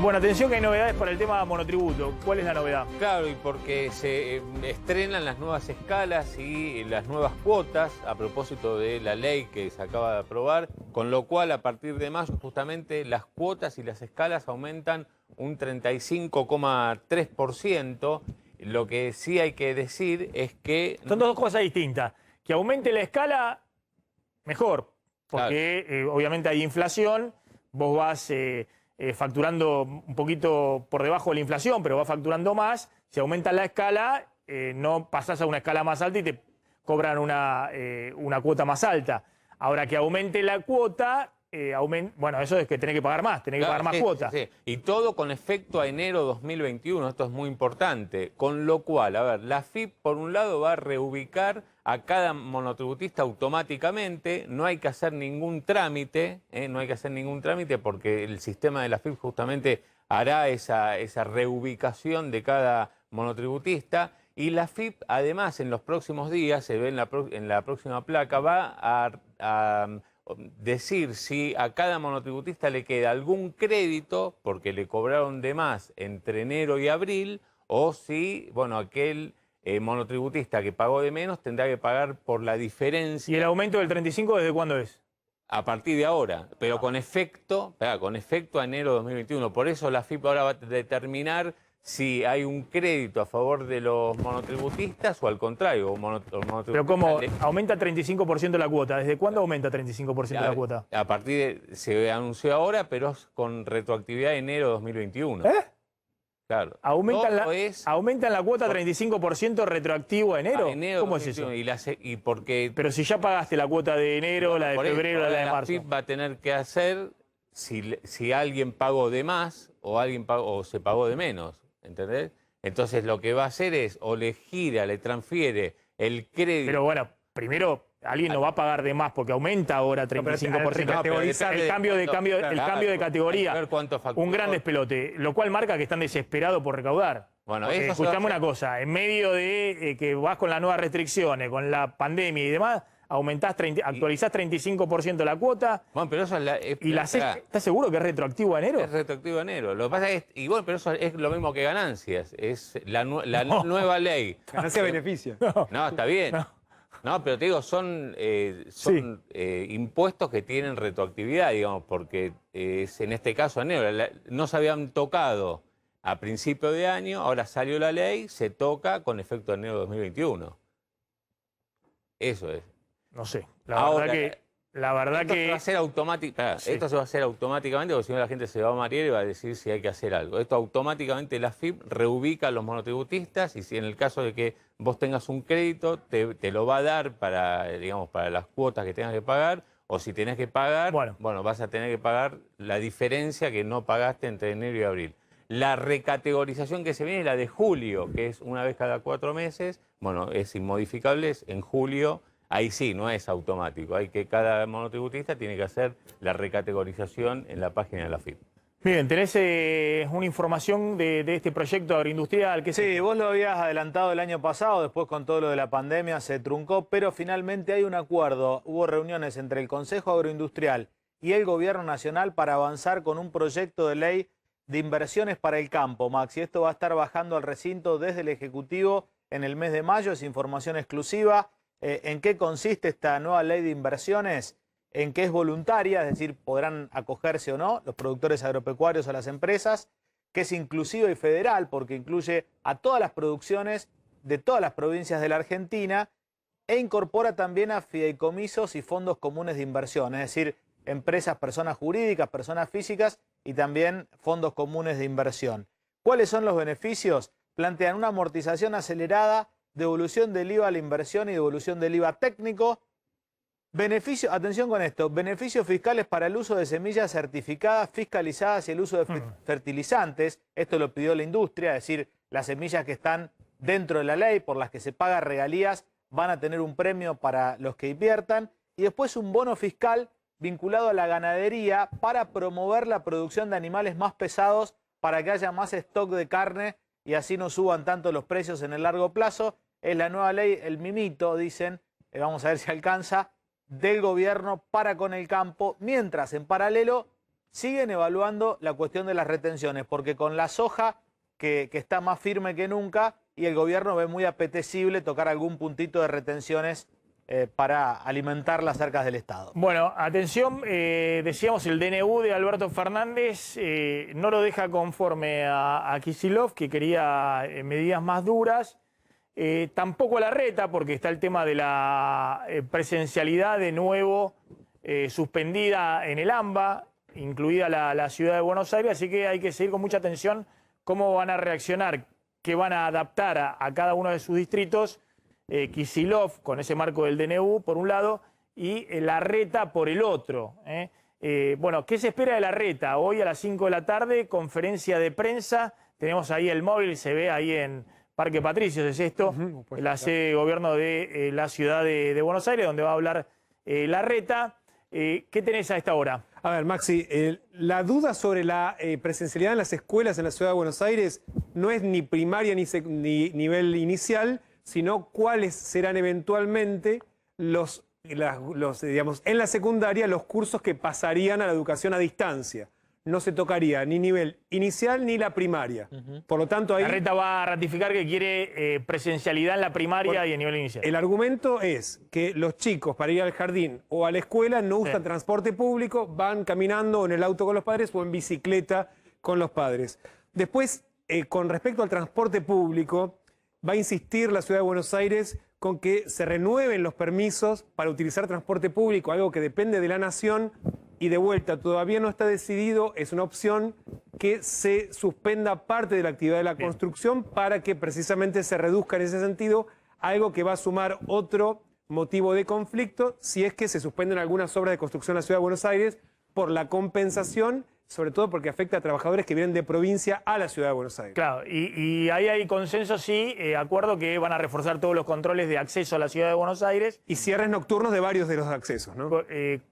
Bueno, atención que hay novedades para el tema monotributo. ¿Cuál es la novedad? Claro, y porque se estrenan las nuevas escalas y las nuevas cuotas a propósito de la ley que se acaba de aprobar, con lo cual a partir de mayo justamente las cuotas y las escalas aumentan un 35,3%. Lo que sí hay que decir es que... Son dos cosas distintas. Que aumente la escala, mejor, porque obviamente hay inflación, vos vas... facturando un poquito por debajo de la inflación, pero va facturando más. Si aumenta la escala, no pasás a una escala más alta y te cobran una cuota más alta. Ahora que aumente la cuota, bueno, eso es que tenés que pagar más, tenés que pagar más cuota. Sí. Y todo con efecto a enero 2021, esto es muy importante. Con lo cual, a ver, la AFIP por un lado va a reubicar a cada monotributista automáticamente, no hay que hacer ningún trámite, porque el sistema de la AFIP justamente hará esa reubicación de cada monotributista, y la AFIP además en los próximos días, se ve en la próxima placa, va a decir si a cada monotributista le queda algún crédito porque le cobraron de más entre enero y abril, o si, bueno, aquel... monotributista que pagó de menos tendrá que pagar por la diferencia. ¿Y el aumento del 35 desde cuándo es? A partir de ahora, pero con efecto a enero 2021. Por eso la AFIP ahora va a determinar si hay un crédito a favor de los monotributistas o al contrario. Pero ¿cómo? Aumenta 35% la cuota. ¿Desde cuándo aumenta 35% la cuota? A partir de... Se anunció ahora, pero es con retroactividad de enero 2021. Claro. ¿Aumentan la cuota 35% retroactivo a enero? ¿Cómo es eso? Pero si ya pagaste la cuota de enero, la de febrero, la de marzo. La FIP va a tener que hacer si alguien pagó de más o se pagó de menos, ¿entendés? Entonces lo que va a hacer es o le gira, le transfiere el crédito. Pero bueno, primero... Alguien no va a pagar de más porque aumenta ahora 35%. El cambio de categoría. Un gran despelote, lo cual marca que están desesperados por recaudar. Bueno, escuchame una cosa, en medio de que vas con las nuevas restricciones, con la pandemia y demás, actualizás 35% la cuota. Bueno, pero eso ¿estás seguro que es retroactivo a enero? Es retroactivo a enero. Lo que pasa es pero eso es lo mismo que ganancias. Es la nueva ley. Ganancia-beneficio. No, está bien. No, pero te digo, son impuestos que tienen retroactividad, digamos, porque es en este caso enero. No se habían tocado a principio de año, ahora salió la ley, se toca con efecto de enero de 2021. Eso es. No sé, Ahora, la verdad esto que se va a hacer automáticamente. Sí. Esto se va a hacer automáticamente, porque si no la gente se va a marear y va a decir si hay que hacer algo. Esto automáticamente la AFIP reubica a los monotributistas y si en el caso de que vos tengas un crédito, te lo va a dar para, digamos, para las cuotas que tengas que pagar, o si tenés que pagar, bueno, vas a tener que pagar la diferencia que no pagaste entre enero y abril. La recategorización que se viene es la de julio, que es una vez cada 4 meses. Bueno, es inmodificable, es en julio. Ahí sí, no es automático. Hay que cada monotributista tiene que hacer la recategorización en la página de la AFIP. Bien, tenés una información de este proyecto agroindustrial. Sí, vos lo habías adelantado el año pasado, después con todo lo de la pandemia se truncó, pero finalmente hay un acuerdo. Hubo reuniones entre el Consejo Agroindustrial y el Gobierno Nacional para avanzar con un proyecto de ley de inversiones para el campo, Max. Y esto va a estar bajando al recinto desde el Ejecutivo en el mes de mayo. Es información exclusiva. ¿En qué consiste esta nueva ley de inversiones? En que es voluntaria, es decir, podrán acogerse o no los productores agropecuarios a las empresas, que es inclusiva y federal, porque incluye a todas las producciones de todas las provincias de la Argentina, e incorpora también a fideicomisos y fondos comunes de inversión, es decir, empresas, personas jurídicas, personas físicas y también fondos comunes de inversión. ¿Cuáles son los beneficios? Plantean una amortización acelerada, devolución del IVA a la inversión y devolución del IVA técnico. Beneficio, atención con esto, beneficios fiscales para el uso de semillas certificadas, fiscalizadas y el uso de fertilizantes. Esto lo pidió la industria, es decir, las semillas que están dentro de la ley, por las que se paga regalías, van a tener un premio para los que inviertan. Y después un bono fiscal vinculado a la ganadería para promover la producción de animales más pesados, para que haya más stock de carne y así no suban tanto los precios en el largo plazo. Es la nueva ley, el mimito, dicen, vamos a ver si alcanza, del gobierno para con el campo, mientras en paralelo siguen evaluando la cuestión de las retenciones, porque con la soja, que está más firme que nunca, y el gobierno ve muy apetecible tocar algún puntito de retenciones para alimentar las arcas del Estado. Bueno, atención, decíamos el DNU de Alberto Fernández no lo deja conforme a Kicillof, que quería medidas más duras. Tampoco la reta, porque está el tema de la presencialidad de nuevo suspendida en el AMBA, incluida la ciudad de Buenos Aires, así que hay que seguir con mucha atención cómo van a reaccionar, qué van a adaptar a cada uno de sus distritos, Kicillof con ese marco del DNU por un lado y la reta por el otro. Bueno, ¿qué se espera de la reta? Hoy a las 5 de la tarde, conferencia de prensa, tenemos ahí el móvil, se ve ahí en Parque Patricios, es esto, la sede de gobierno de la ciudad de Buenos Aires, donde va a hablar la reta. ¿Qué tenés a esta hora? A ver, Maxi, la duda sobre la presencialidad en las escuelas en la ciudad de Buenos Aires no es ni primaria ni nivel inicial, sino cuáles serán eventualmente digamos, en la secundaria los cursos que pasarían a la educación a distancia. No se tocaría ni nivel inicial ni la primaria. Por lo tanto, ahí... La reta va a ratificar que quiere presencialidad en la primaria y en nivel inicial. El argumento es que los chicos para ir al jardín o a la escuela no usan transporte público, van caminando o en el auto con los padres o en bicicleta con los padres. Después, con respecto al transporte público, va a insistir la Ciudad de Buenos Aires con que se renueven los permisos para utilizar transporte público, algo que depende de la Nación. Y de vuelta, todavía no está decidido, es una opción que se suspenda parte de la actividad de la construcción para que precisamente se reduzca en ese sentido, algo que va a sumar otro motivo de conflicto si es que se suspenden algunas obras de construcción en la Ciudad de Buenos Aires por la compensación, sobre todo porque afecta a trabajadores que vienen de provincia a la Ciudad de Buenos Aires. Claro, y ahí hay consenso, sí, acuerdo que van a reforzar todos los controles de acceso a la Ciudad de Buenos Aires. Y cierres nocturnos de varios de los accesos, ¿no?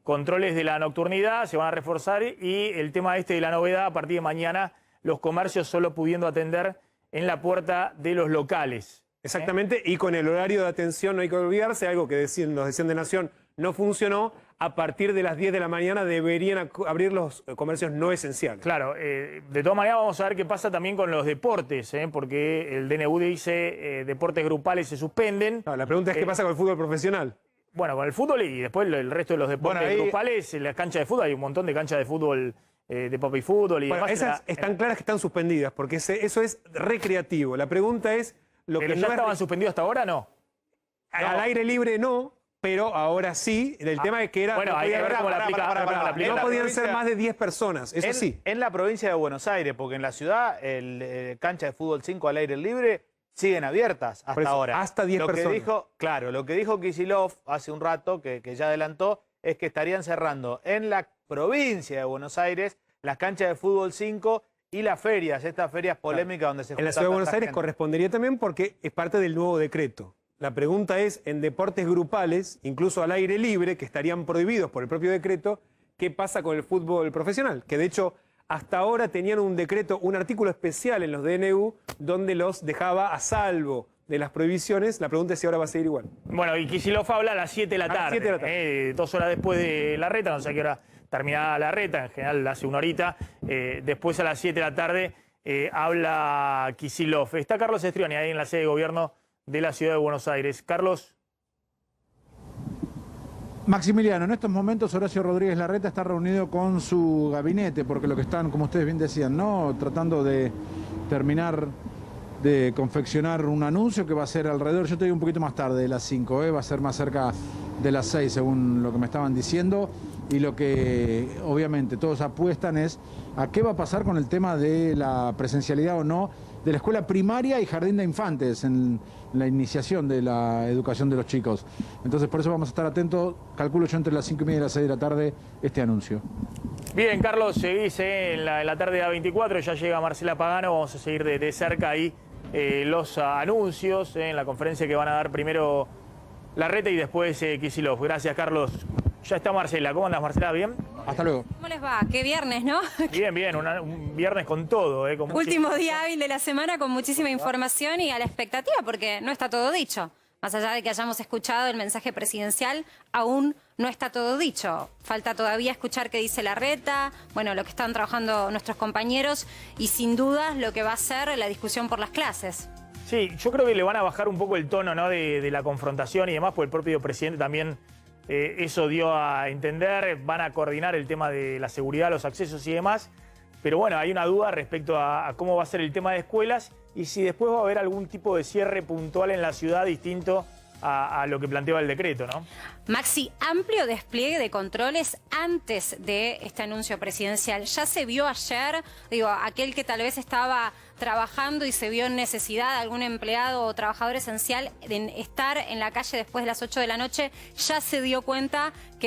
Controles de la nocturnidad se van a reforzar y el tema de la novedad, a partir de mañana, los comercios solo pudiendo atender en la puerta de los locales. Exactamente, y con el horario de atención no hay que olvidarse, algo que nos decían de Nación no funcionó. A partir de las 10 de la mañana deberían abrir los comercios no esenciales. Claro, de todas maneras vamos a ver qué pasa también con los deportes, porque el DNU dice deportes grupales se suspenden. No, la pregunta es qué pasa con el fútbol profesional. Bueno, con el fútbol y después el resto de los deportes grupales, en las canchas de fútbol, hay un montón de canchas de fútbol de Papi Fútbol y Bueno, demás. esas están claras que están suspendidas, porque eso es recreativo. La pregunta es... ¿Pero ya estaban suspendidos hasta ahora no? Al aire libre no, pero ahora sí. El tema es que era... Bueno, no hay que podía- ver cómo la aplica. no podían ser más de 10 personas, eso sí. En la provincia de Buenos Aires, porque en la ciudad, cancha de fútbol 5 al aire libre siguen abiertas Por hasta eso, ahora. hasta 10 Lo que personas. lo que dijo Kicillof hace un rato, que ya adelantó, es que estarían cerrando en la provincia de Buenos Aires las canchas de fútbol 5 y las ferias, estas ferias polémicas donde se En la junta Ciudad de Buenos tanta Aires gente. correspondería también porque es parte del nuevo decreto. La pregunta es, en deportes grupales, incluso al aire libre, que estarían prohibidos por el propio decreto, ¿qué pasa con el fútbol profesional? Que de hecho, hasta ahora tenían un decreto, un artículo especial en los DNU, donde los dejaba a salvo de las prohibiciones. La pregunta es si ahora va a seguir igual. Bueno, y Kicillof habla a las 7 de la A las tarde. 7 de la tarde. 2 horas después de la reta, no sé a qué hora terminada la reta, en general hace una horita. Después a las 7 de la tarde habla Kicillof. Está Carlos Estrioni ahí en la sede de gobierno de la Ciudad de Buenos Aires. Carlos. Maximiliano, en estos momentos Horacio Rodríguez Larreta está reunido con su gabinete, porque lo que están, como ustedes bien decían, ¿no?, tratando de terminar de confeccionar un anuncio que va a ser alrededor, yo te digo un poquito más tarde, de las 5, va a ser más cerca de las 6, según lo que me estaban diciendo, y lo que obviamente todos apuestan es a qué va a pasar con el tema de la presencialidad o no de la escuela primaria y jardín de infantes en la iniciación de la educación de los chicos. Entonces por eso vamos a estar atentos, calculo yo entre las 5:30 y las 6 de la tarde, este anuncio. Bien, Carlos, seguís en la tarde de A24, ya llega Marcela Pagano, vamos a seguir de cerca ahí los anuncios en la conferencia que van a dar primero Larreta y después Kicillof. Gracias, Carlos. Ya está Marcela. ¿Cómo andas, Marcela? ¿Bien? Hasta luego. ¿Cómo les va? Qué viernes, ¿no? Bien, bien. Un viernes con todo. Con Último día hábil de la semana con muchísima información y a la expectativa porque no está todo dicho. Más allá de que hayamos escuchado el mensaje presidencial, aún no está todo dicho. Falta todavía escuchar qué dice Larreta, bueno, lo que están trabajando nuestros compañeros y sin dudas lo que va a ser la discusión por las clases. Sí, yo creo que le van a bajar un poco el tono, ¿no?, de la confrontación y demás, porque el propio presidente también eso dio a entender. Van a coordinar el tema de la seguridad, los accesos y demás. Pero bueno, hay una duda respecto a cómo va a ser el tema de escuelas y si después va a haber algún tipo de cierre puntual en la ciudad distinto a lo que planteaba el decreto, ¿no? Maxi, amplio despliegue de controles antes de este anuncio presidencial. Ya se vio ayer, digo, aquel que tal vez estaba trabajando y se vio en necesidad, algún empleado o trabajador esencial, en estar en la calle después de las 8 de la noche, ya se dio cuenta que